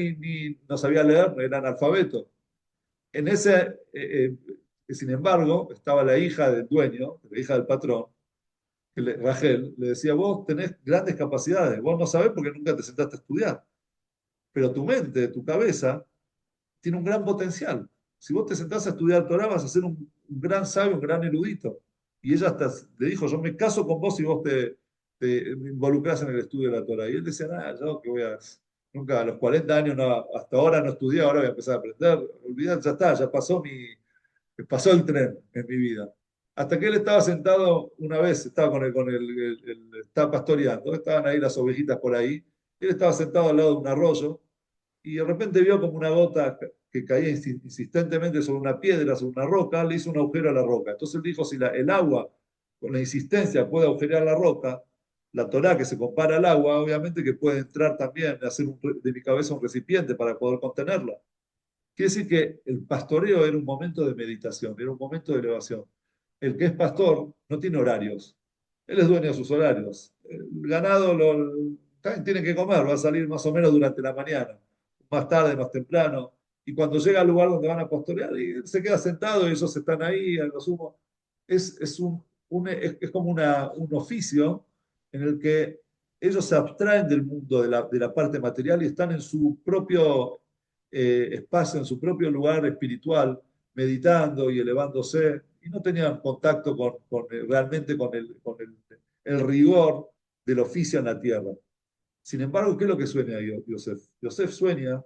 no sabía leer, era analfabeto. En ese, sin embargo, estaba la hija del dueño, la hija del patrón, Rachel, le decía, vos tenés grandes capacidades, vos no sabés porque nunca te sentaste a estudiar, pero tu mente, tu cabeza, tiene un gran potencial. Si vos te sentás a estudiar Torah, vas a ser un gran sabio, un gran erudito. Y ella hasta le dijo, yo me caso con vos si vos te involucrás en el estudio de la Torah. Y él decía, nada, yo que voy a... Nunca a los 40 años, no, hasta ahora no estudié, ahora voy a empezar a aprender. Olvidad, ya está, ya pasó el tren en mi vida. Hasta que él estaba sentado una vez, estaba estaba pastoreando, estaban ahí las ovejitas por ahí, él estaba sentado al lado de un arroyo y de repente vio como una gota que caía insistentemente sobre una piedra, sobre una roca, le hizo un agujero a la roca. Entonces él dijo, si el agua con la insistencia puede agujerear la roca, la Torá que se compara al agua, obviamente que puede entrar también, hacer de mi cabeza un recipiente para poder contenerla. Quiere decir que el pastoreo era un momento de meditación, era un momento de elevación. El que es pastor no tiene horarios. Él es dueño de sus horarios. El ganado también tiene que comer, va a salir más o menos durante la mañana, más tarde, más temprano. Y cuando llega al lugar donde van a pastorear, y él se queda sentado y ellos están ahí, a lo sumo. Es como un oficio en el que ellos se abstraen del mundo de la parte material y están en su propio espacio, en su propio lugar espiritual, meditando y elevándose, y no tenían contacto realmente con el rigor del oficio en la tierra. Sin embargo, ¿qué es lo que sueña Yosef? Yosef sueña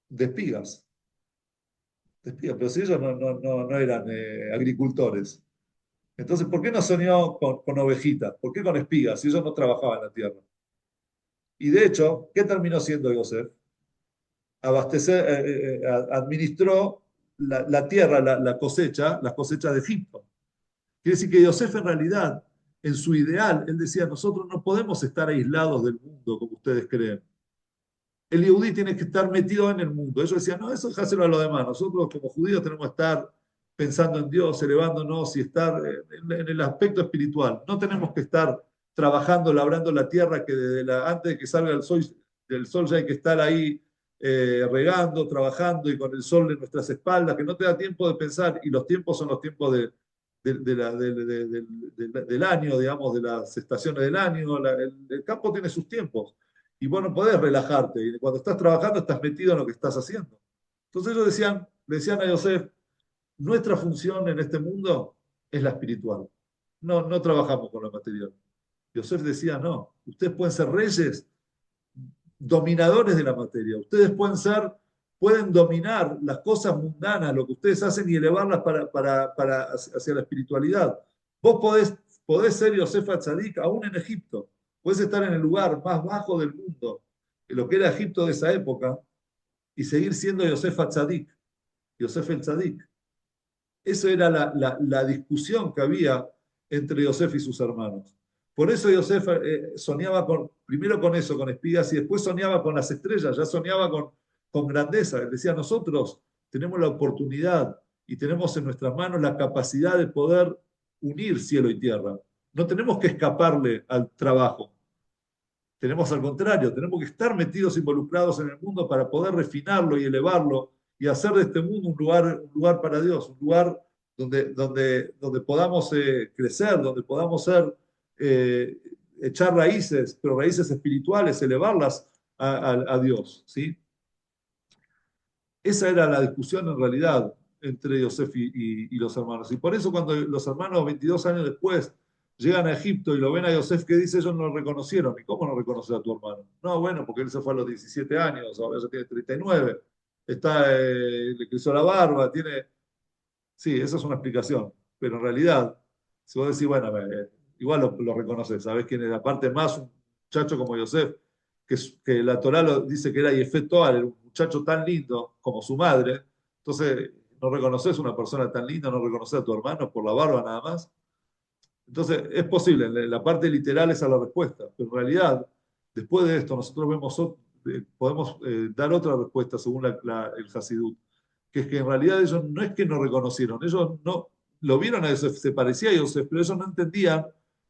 de espigas, pero si ellos no eran agricultores. Entonces, ¿por qué no soñó con ovejitas? ¿Por qué con espigas si ellos no trabajaban en la tierra? Y de hecho, ¿qué terminó siendo Yosef? Administró la tierra, la cosecha, las cosechas de Egipto. Quiere decir que Yosef en realidad, en su ideal, él decía, nosotros no podemos estar aislados del mundo como ustedes creen. El Yehudí tiene que estar metido en el mundo. Ellos decían, no, eso déjaselo a los demás. Nosotros como judíos tenemos que estar pensando en Dios, elevándonos y estar en el aspecto espiritual. No tenemos que estar trabajando, labrando la tierra que antes de que salga del sol ya hay que estar ahí regando, trabajando y con el sol en nuestras espaldas, que no te da tiempo de pensar y los tiempos son los tiempos del año, digamos, de las estaciones del año. El campo tiene sus tiempos. y vos no podés relajarte. Y cuando estás trabajando estás metido en lo que estás haciendo. Entonces ellos decían, le decían a Yosef, nuestra función en este mundo es la espiritual. No, no trabajamos con lo material. Yosef decía, no, ustedes pueden ser reyes, dominadores de la materia. Ustedes pueden dominar las cosas mundanas, lo que ustedes hacen y elevarlas hacia la espiritualidad. Vos podés ser Yosef Atzadik aún en Egipto. Podés estar en el lugar más bajo del mundo, en lo que era Egipto de esa época, y seguir siendo Yosef Atzadik, Yosef el Tzadik. Esa era la discusión que había entre Yosef y sus hermanos. Por eso Yosef soñaba primero con eso, con espigas, y después soñaba con las estrellas, ya soñaba con grandeza. Él decía, nosotros tenemos la oportunidad y tenemos en nuestras manos la capacidad de poder unir cielo y tierra. No tenemos que escaparle al trabajo. Tenemos al contrario, tenemos que estar metidos, involucrados en el mundo para poder refinarlo y elevarlo y hacer de este mundo un lugar para Dios, un lugar donde podamos crecer, donde podamos eh, echar raíces, pero raíces espirituales, elevarlas a Dios. ¿Sí? Esa era la discusión en realidad entre Yosef y los hermanos. Y por eso cuando los hermanos 22 años después llegan a Egipto y lo ven a Yosef, que dice, ellos no lo reconocieron. ¿Y cómo no reconocer a tu hermano? No, bueno, porque él se fue a los 17 años, ahora ya tiene 39, le creció la barba, tiene... Sí, esa es una explicación, pero en realidad, si vos decís, bueno, igual lo reconoces, ¿sabés quién es? Aparte más un muchacho como Yosef, que la Torá dice que era Yefet Toar, era un muchacho tan lindo como su madre, entonces no reconoces una persona tan linda, no reconoces a tu hermano por la barba nada más. Entonces, es posible, en la parte literal esa es la respuesta, pero en realidad, después de esto, nosotros podemos dar otra respuesta según el Hasidut, que es que en realidad ellos no es que no reconocieron, ellos no lo vieron a Yosef, se parecía a Yosef, pero ellos no entendían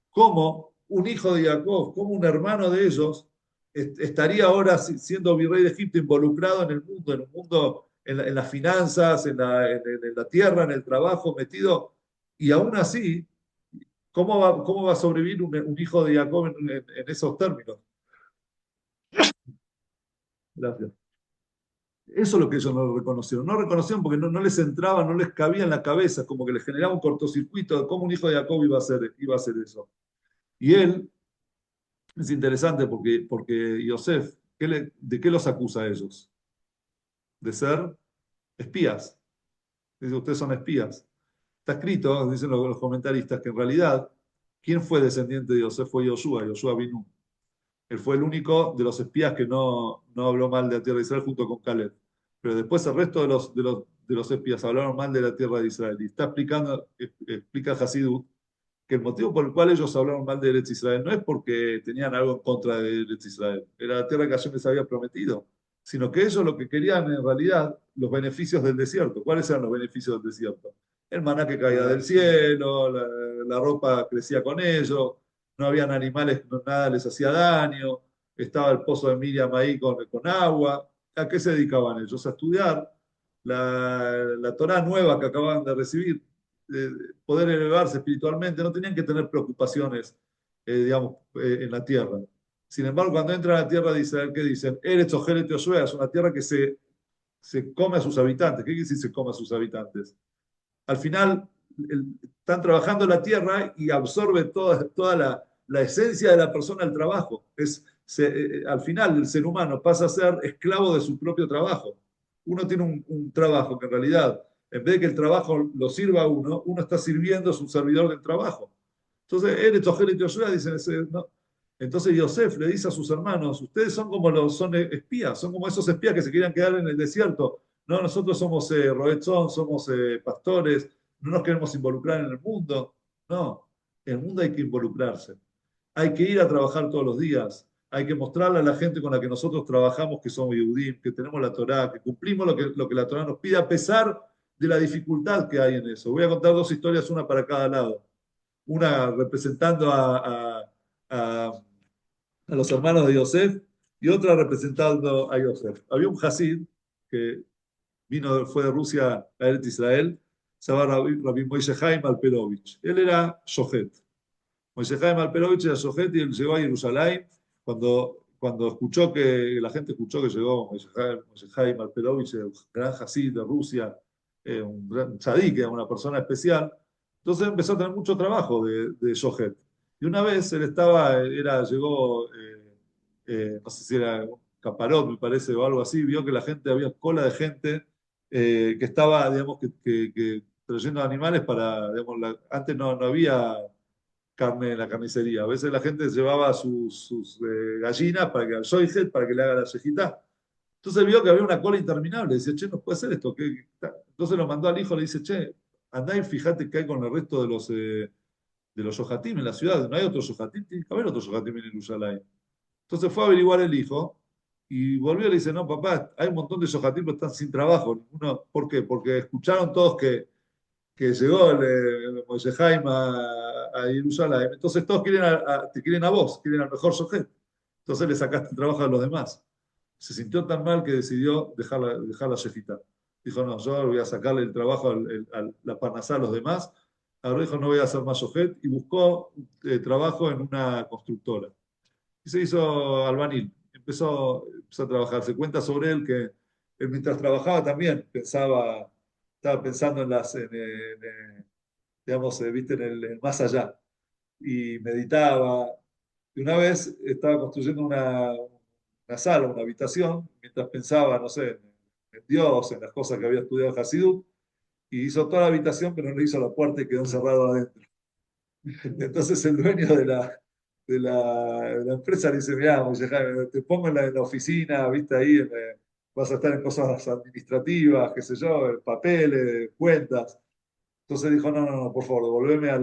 cómo un hijo de Jacob, cómo un hermano de ellos estaría ahora siendo virrey de Egipto, involucrado en un mundo, en las finanzas, en la tierra, en el trabajo, metido, y aún así cómo va a sobrevivir un hijo de Jacob en esos términos? Gracias. Eso es lo que ellos no reconocieron. No reconocieron porque no les entraba, no les cabía en la cabeza, como que les generaba un cortocircuito de cómo un hijo de Jacob iba a hacer eso. Y él, es interesante porque Yosef, ¿de qué los acusa a ellos? De ser espías. Dice, ustedes son espías. Está escrito, dicen los comentaristas, que en realidad, ¿quién fue descendiente de Yosef? Fue Yoshua vino. Él fue el único de los espías que no habló mal de la tierra de Israel junto con Caleb. Pero después el resto de los espías hablaron mal de la tierra de Israel. Y explica Hasidut que el motivo por el cual ellos hablaron mal de Eretz Israel no es porque tenían algo en contra de Eretz Israel. Era la tierra que Hashem les había prometido. Sino que ellos lo que querían en realidad, los beneficios del desierto. ¿Cuáles eran los beneficios del desierto? El maná que caía del cielo, la ropa crecía con ellos, no habían animales, nada les hacía daño, estaba el pozo de Miriam ahí con agua. ¿A qué se dedicaban ellos? A estudiar la Torá nueva que acababan de recibir, poder elevarse espiritualmente, no tenían que tener preocupaciones, digamos, en la tierra. Sin embargo, cuando entran a la tierra de Israel, ¿qué dicen? Eretz Ojelet Yoshua, es una tierra que se come a sus habitantes. ¿Qué quiere decir se come a sus habitantes? Al final están trabajando la tierra y absorbe toda la esencia de la persona al trabajo. Al final el ser humano pasa a ser esclavo de su propio trabajo. Uno tiene un trabajo que en realidad, en vez de que el trabajo lo sirva a uno está sirviendo, es un servidor del trabajo. Entonces, él, Tojer y Yoshua dicen, ¿no? Entonces Yosef le dice a sus hermanos, ustedes son espías, son como esos espías que se querían quedar en el desierto. No, nosotros somos Roetzón, somos pastores, no nos queremos involucrar en el mundo. No, en el mundo hay que involucrarse. Hay que ir a trabajar todos los días. Hay que mostrarle a la gente con la que nosotros trabajamos que somos Yehudim, que tenemos la Torá, que cumplimos lo que la Torá nos pide, a pesar de la dificultad que hay en eso. Voy a contar dos historias, una para cada lado. Una representando a los hermanos de Yosef y otra representando a Yosef. Había un Hasid que fue de Rusia a Eretz Israel, se llama Rabbi Moishe Chaim Alperovich. Él era Shohet. Moishe Chaim Alperovich era Shohet y él llegó a Jerusalén cuando cuando escuchó que la gente escuchó que llegó Mordejai Jaime Alperovich, el gran Hasid de Rusia, un gran tzadik, una persona especial, entonces empezó a tener mucho trabajo de Yohet. Y una vez él estaba, llegó, no sé si era Caparot, me parece, o algo así, vio que la gente, había cola de gente que estaba, digamos, que trayendo animales para, digamos, antes no había carne en la carnicería. A veces la gente llevaba sus gallinas para que al Soijet, para que le haga la cejita. Entonces vio que había una cola interminable. Dice, che, no puede ser esto. Entonces lo mandó al hijo, le dice, che, andá y fíjate qué hay con el resto de los yohatim en la ciudad. No hay otro yohatim, tiene que haber otro yohatim en Jerusalén. Entonces fue a averiguar el hijo y volvió y le dice, no, papá, hay un montón de yohatim que están sin trabajo. ¿Por qué? Porque escucharon todos que llegó el Moshe Jaime a Jerusalén, entonces todos te quieren a vos, quieren al mejor sujeto. Entonces le sacaste el trabajo a los demás. Se sintió tan mal que decidió dejar la shefita. Dijo, no, yo voy a sacarle el trabajo, la parnasá a los demás. Ahora dijo, no voy a hacer más sujet y buscó trabajo en una constructora. Y se hizo albanil. Empezó a trabajar. Se cuenta sobre él que él mientras trabajaba también estaba pensando digamos, viste, en el más allá. Y meditaba. Y una vez estaba construyendo una sala, una habitación, mientras pensaba, no sé, en Dios, en las cosas que había estudiado en Hasidut, y hizo toda la habitación, pero no le hizo la puerta y quedó encerrado adentro. Entonces el dueño de la empresa le dice, mirá, Moisés Jaime, te pongo en la oficina, viste ahí, vas a estar en cosas administrativas, qué sé yo, papeles, cuentas. Entonces dijo, no, no, no, por favor, devolveme al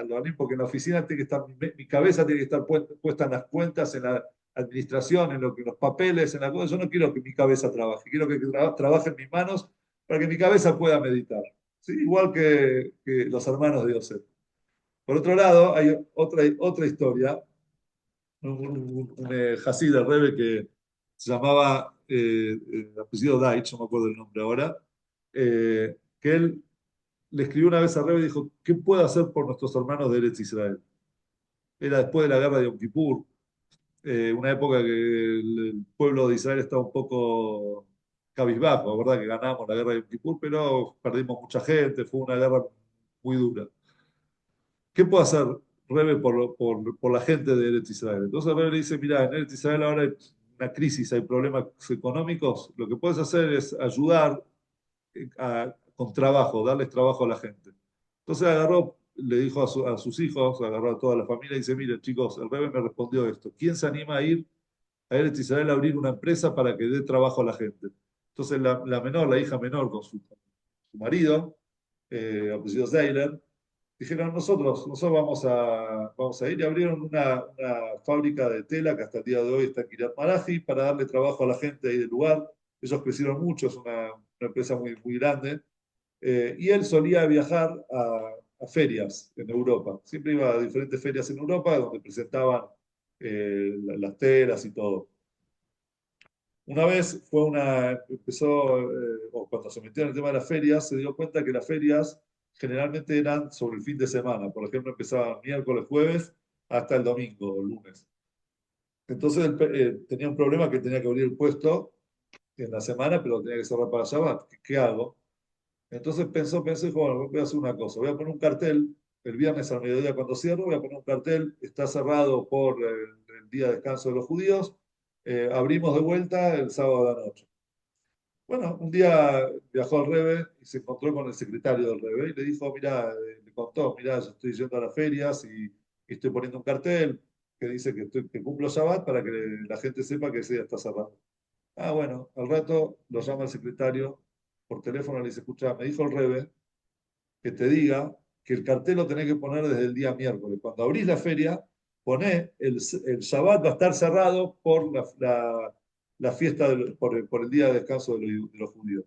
banín, porque en la oficina tiene que estar, mi cabeza tiene que estar puesta en las cuentas, en la administración, en los papeles, en la cosa. Yo no quiero que mi cabeza trabaje, quiero que trabaje en mis manos para que mi cabeza pueda meditar. ¿Sí? Igual que los hermanos de Yosef. Por otro lado, hay otra historia, un Hasid del Rebbe que se llamaba, apellido Deitch, no me acuerdo el nombre ahora, que él le escribió una vez a Rebbe y dijo, ¿qué puedo hacer por nuestros hermanos de Eretz Israel? Era después de la guerra de Yom Kippur, una época que el pueblo de Israel estaba un poco cabizbajo, ¿verdad? Que ganamos la guerra de Yom Kippur, pero perdimos mucha gente, fue una guerra muy dura. ¿Qué puede hacer Rebe por la gente de Eretz Israel? Entonces Rebe le dice, mira, en Eretz Israel ahora hay una crisis, hay problemas económicos, lo que puedes hacer es ayudar con trabajo, darles trabajo a la gente. Entonces agarró, le dijo a sus hijos, agarró a toda la familia y dice, miren chicos, el Rebe me respondió esto, ¿quién se anima a ir a Eretz Israel a abrir una empresa para que dé trabajo a la gente? Entonces la menor, la hija menor con su marido, apellido Zeiler, dijeron, nosotros vamos a ir y abrieron una fábrica de tela que hasta el día de hoy está en Kiryat Malachi para darle trabajo a la gente ahí del lugar. Ellos crecieron mucho, es una empresa muy, muy grande. Y él solía viajar a ferias en Europa. Siempre iba a diferentes ferias en Europa donde presentaban las telas y todo. Una vez empezó, o cuando se metió en el tema de las ferias, se dio cuenta que las ferias generalmente eran sobre el fin de semana. Por ejemplo, empezaban miércoles, jueves, hasta el domingo o lunes. Entonces él tenía un problema que tenía que abrir el puesto en la semana, pero tenía que cerrar para Shabbat. ¿Qué hago? Entonces pensó y dijo, bueno, voy a hacer una cosa. Voy a poner un cartel, el viernes al mediodía cuando cierro, voy a poner un cartel, está cerrado por el día de descanso de los judíos, abrimos de vuelta el sábado a la noche. Bueno, un día viajó al Rebe y se encontró con el secretario del Rebe y le dijo, mira, le contó, mira, yo estoy yendo a las ferias y estoy poniendo un cartel que dice que cumplo Shabbat para que la gente sepa que ese día está cerrado. Ah, bueno, al rato lo llama el secretario por teléfono y le dice, escucha, me dijo el Rebe que te diga que el cartel lo tenés que poner desde el día miércoles. Cuando abrís la feria, poné el Shabbat va a estar cerrado por la fiesta, por el día de descanso de los judíos.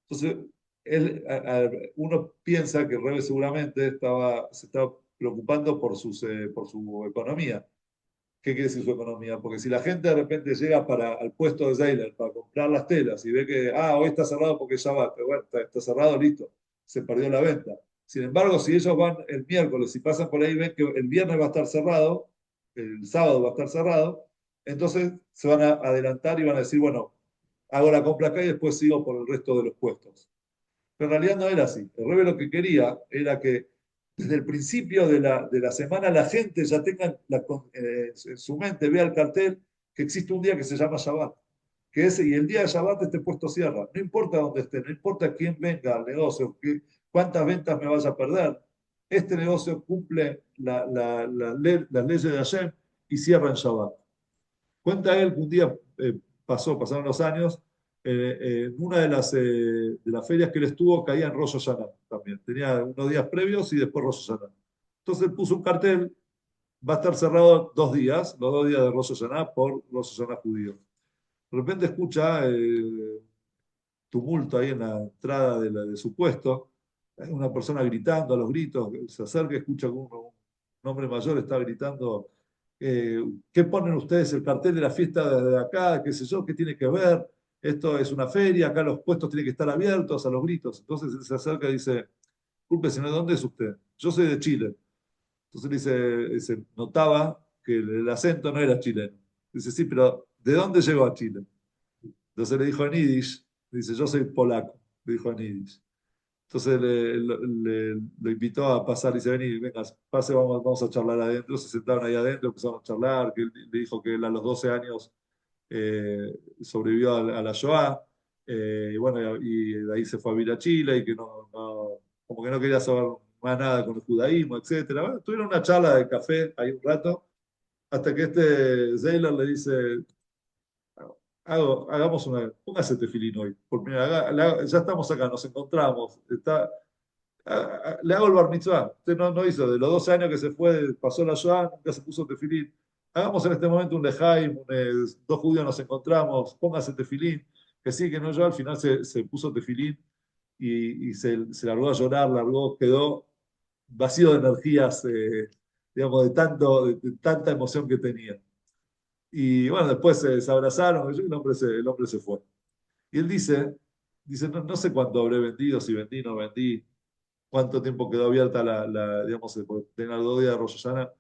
Entonces, uno piensa que el Rebbe seguramente se estaba preocupando por su economía. ¿Qué quiere decir su economía? Porque si la gente de repente llega al puesto de Zeiler para comprar las telas y ve que, hoy está cerrado porque es Shabbat, pero bueno, está cerrado, listo, se perdió la venta. Sin embargo, si ellos van el miércoles y pasan por ahí y ven que el viernes va a estar cerrado, el sábado va a estar cerrado, entonces se van a adelantar y van a decir, bueno, hago la compra acá y después sigo por el resto de los puestos. Pero en realidad no era así. El Rebbe lo que quería era que desde el principio de la semana la gente ya tenga en su mente, vea el cartel, que existe un día que se llama Shabbat. Que ese, y el día de Shabbat este puesto cierra. No importa dónde esté, no importa quién venga al negocio, cuántas ventas me vaya a perder. Este negocio cumple las leyes de Hashem y cierra en Shabbat. Cuenta él que un día pasaron los años, en una de las ferias que él estuvo caía en Rosh Hashanah también. Tenía unos días previos y después Rosh Hashanah. Entonces él puso un cartel, va a estar cerrado 2 días, los 2 días de Rosh Hashanah por Rosh Hashanah judío. De repente escucha tumulto ahí en la entrada de su puesto, hay una persona gritando a los gritos, se acerca y escucha que un hombre mayor está gritando, ¿qué ponen ustedes el cartel de la fiesta desde acá? ¿Qué sé yo? ¿Qué tiene que ver? Esto es una feria, acá los puestos tienen que estar abiertos a los gritos. Entonces él se acerca y dice, disculpe, señor, ¿de dónde es usted? Yo soy de Chile. Entonces dice, notaba que el acento no era chileno. Dice, sí, pero ¿de dónde llegó a Chile? Entonces le dijo en Yiddish, dice, yo soy polaco, le dijo en Yiddish. Entonces lo invitó a pasar, dice, vení, venga, pase, vamos a charlar adentro. Se sentaron ahí adentro, empezaron a charlar, que él le dijo que él a los 12 años sobrevivió a la Shoah, y bueno, y de ahí se fue a vivir a Chile y que como que no quería saber más nada con el judaísmo, etcétera. Bueno, tuvieron una charla de café ahí un rato, hasta que este Zeiler le dice, hagamos póngase tefilín hoy. Ya estamos acá, nos encontramos. Le hago el bar mitzvah. Usted no hizo, de los 12 años que se fue, pasó la Shoah, nunca se puso tefilín. Hagamos en este momento un lejaim, dos judíos nos encontramos, póngase tefilín. Que sí, que no, yo al final se puso tefilín y se largó a llorar, quedó vacío de energías, digamos, de tanta emoción que tenía. Y bueno, después se abrazaron y el hombre se fue. Y él dice no sé cuánto habré vendido, si vendí, no vendí, cuánto tiempo quedó abierta digamos, tener 2 días de Rosh Hashanah,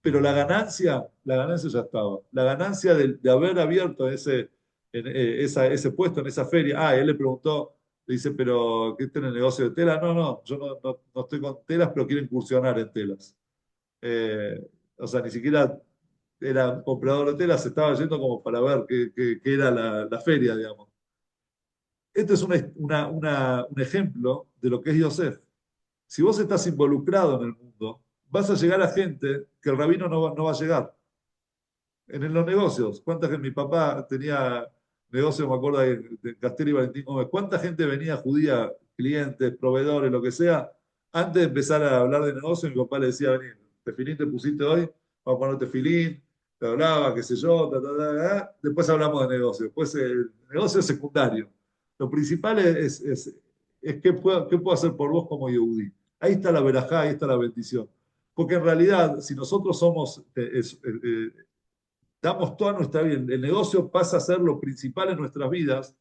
pero la ganancia ya estaba. La ganancia de haber abierto ese puesto en esa feria. Él le preguntó, le dice, pero ¿qué tiene el negocio de tela? No, yo no estoy con telas, pero quiero incursionar en telas. Eh, o sea, ni siquiera era un comprador de telas, se estaba yendo como para ver qué era la feria, digamos. Este es un ejemplo de lo que es Yosef. Si vos estás involucrado en el mundo, vas a llegar a gente que el rabino no va a llegar. En los negocios, ¿cuánta gente? Mi papá tenía negocios, me acuerdo, de Castel y Valentín Gómez. ¿Cuánta gente venía judía, clientes, proveedores, lo que sea? Antes de empezar a hablar de negocios, mi papá le decía, vení, tefilín te pusiste hoy, vamos a poner tefilín, te hablaba, qué sé yo, después hablamos de negocio. Después el negocio es secundario. Lo principal es qué puedo hacer por vos como Yehudí. Ahí está la verajá, ahí está la bendición. Porque en realidad, si nosotros damos toda nuestra vida, el negocio pasa a ser lo principal en nuestras vidas,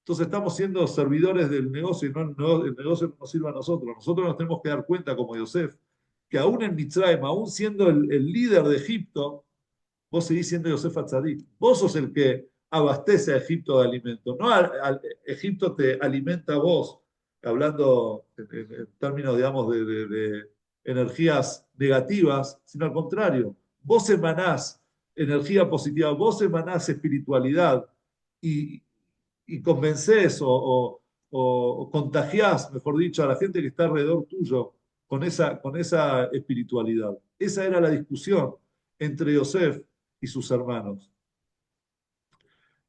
entonces estamos siendo servidores del negocio y el negocio no nos sirve a nosotros. Nosotros nos tenemos que dar cuenta, como Yosef, que aún en Mitzrayim, aún siendo el líder de Egipto, vos seguís siendo Yosef Atzadik. Vos sos el que abastece a Egipto de alimentos. No Egipto te alimenta a vos, hablando en términos, digamos, de energías negativas, sino al contrario. Vos emanás energía positiva, vos emanás espiritualidad y, y convencés o contagiás, mejor dicho, a la gente que está alrededor tuyo con esa espiritualidad. Esa era la discusión entre Yosef y sus hermanos.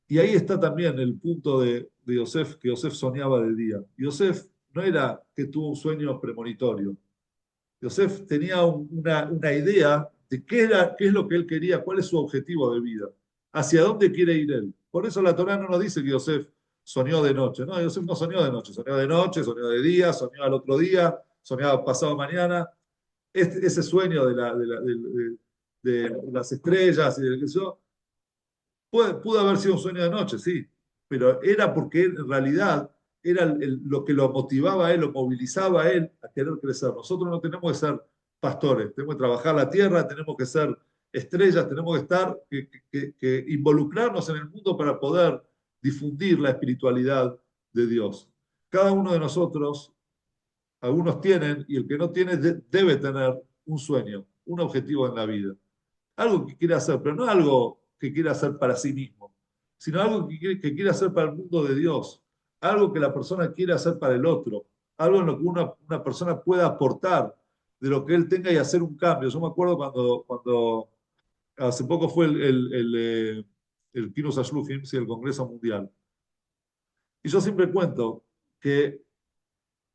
Y ahí está también el punto de Yosef, que Yosef soñaba de día. Yosef no era que tuvo un sueño premonitorio. Yosef tenía una idea de qué es lo que él quería, cuál es su objetivo de vida, hacia dónde quiere ir él. Por eso la Torá no nos dice que Yosef soñó de noche. No, Yosef no soñó de noche, soñó de día, soñó al otro día, soñaba pasado mañana. Ese sueño de las estrellas y de eso, pudo haber sido un sueño de noche, sí, pero era porque él, en realidad era lo que lo motivaba a él, lo movilizaba a él a querer crecer. Nosotros no tenemos que ser pastores, tenemos que trabajar la tierra, tenemos que ser estrellas, tenemos que estar, que involucrarnos en el mundo para poder difundir la espiritualidad de Dios. Cada uno de nosotros, algunos tienen, y el que no tiene debe tener un sueño, un objetivo en la vida. Algo que quiere hacer, pero no algo que quiera hacer para sí mismo, sino algo que quiere hacer para el mundo de Dios, algo que la persona quiere hacer para el otro, algo en lo que una persona pueda aportar de lo que él tenga y hacer un cambio. Yo me acuerdo cuando hace poco fue el Kinos Ashluchim, sí, el Congreso Mundial. Y yo siempre cuento que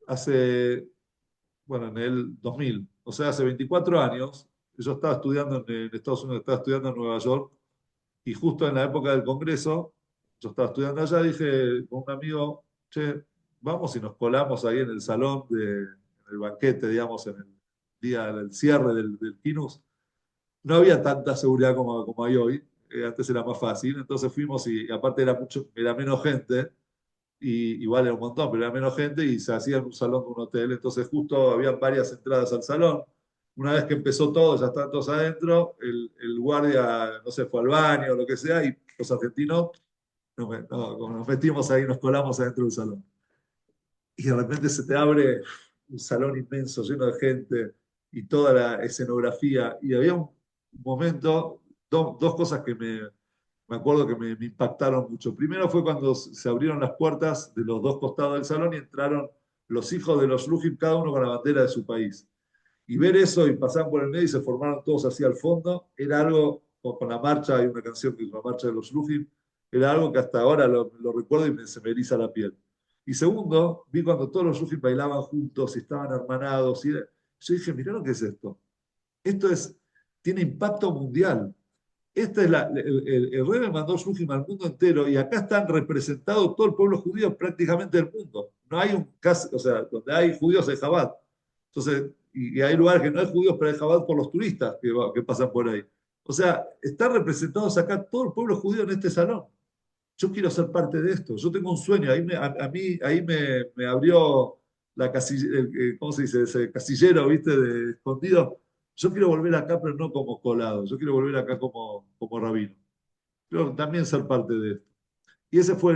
hace, bueno, en el 2000, o sea, hace 24 años, yo estaba estudiando en Estados Unidos, estaba estudiando en Nueva York, y justo en la época del Congreso, yo estaba estudiando allá, dije con un amigo, che, vamos y nos colamos ahí en el salón, en el banquete, digamos, en el día del cierre del Kinus. No había tanta seguridad como hay hoy, antes era más fácil, entonces fuimos y aparte era menos gente, y igual era un montón, pero era menos gente y se hacía en un salón de un hotel, entonces justo había varias entradas al salón. Una vez que empezó todo, ya estaban todos adentro, el guardia, no sé, fue al baño o lo que sea, y los argentinos nos metimos ahí, nos colamos adentro del salón. Y de repente se te abre un salón inmenso, lleno de gente, y toda la escenografía, y había un momento, dos cosas que me acuerdo que me impactaron mucho. Primero fue cuando se abrieron las puertas de los dos costados del salón y entraron los hijos de los Lujim, cada uno con la bandera de su país. Y ver eso y pasaban por el medio y se formaron todos así al fondo, era algo, con la marcha, hay una canción que es la marcha de los Lujim, era algo que hasta ahora lo recuerdo y se me eriza la piel. Y segundo, vi cuando todos los Lujim bailaban juntos y estaban hermanados. Yo dije, mirá lo que es esto. Esto tiene impacto mundial. Esta es el Rebbe mandó Shluchim al mundo entero y acá están representados todo el pueblo judío prácticamente del mundo. No hay un caso, o sea, donde hay judíos hay Chabad. Entonces, y hay lugares que no hay judíos, pero hay Chabad por los turistas que pasan por ahí. O sea, están representados acá todo el pueblo judío en este salón. Yo quiero ser parte de esto. Yo tengo un sueño. A mí ahí me abrió la casilla, ¿cómo se dice? Ese casillero, ¿viste? De escondido. Yo quiero volver acá, pero no como colado. Yo quiero volver acá como rabino. Quiero también ser parte de esto. Y ese fue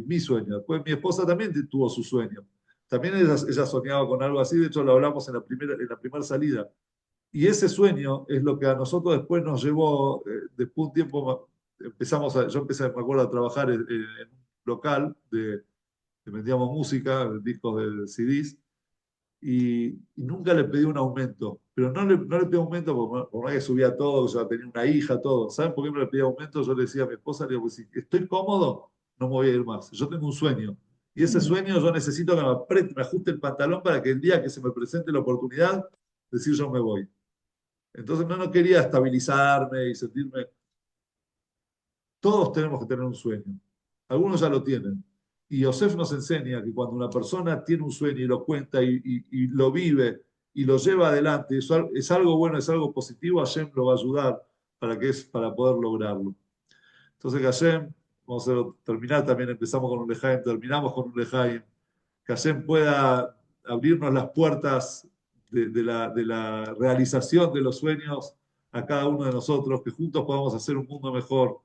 mi sueño. Después mi esposa también tuvo su sueño. También ella soñaba con algo así. De hecho, lo hablamos en la primera salida. Y ese sueño es lo que a nosotros después nos llevó, después de un tiempo, yo empecé, me acuerdo, a trabajar en un local que vendíamos música, discos de CDs, y nunca le pedí un aumento. Pero no le pedí aumento por más que subía todo, ya tenía una hija, todo. ¿Saben por qué me le pedí aumento? Yo le decía a mi esposa, le digo, pues, si estoy cómodo, no me voy a ir más. Yo tengo un sueño. Y ese sueño yo necesito que me ajuste el pantalón para que el día que se me presente la oportunidad, decir yo me voy. Entonces no quería estabilizarme y sentirme. Todos tenemos que tener un sueño. Algunos ya lo tienen. Y Yosef nos enseña que cuando una persona tiene un sueño y lo cuenta y lo vive y lo lleva adelante, es algo bueno, es algo positivo, Hashem lo va a ayudar para poder lograrlo. Entonces, que Hashem, vamos a terminar también, empezamos con un Lejaim, terminamos con un Lejaim, que Hashem pueda abrirnos las puertas de la realización de los sueños a cada uno de nosotros, que juntos podamos hacer un mundo mejor,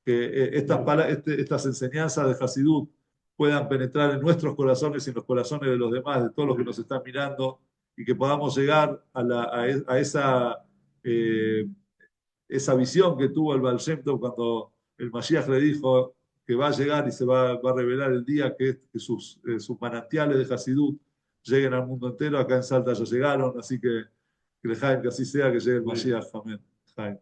que estas enseñanzas de Hasidut puedan penetrar en nuestros corazones y en los corazones de los demás, de todos los que nos están mirando, y que podamos llegar a eh, esa visión que tuvo el Baal Shem Tov cuando el Mashiach le dijo que va a llegar y se va a revelar el día que sus manantiales de Hasidut lleguen al mundo entero. Acá en Salta ya llegaron, así que Jaime, que así sea, que llegue el Mashiach. Amén. Jaime.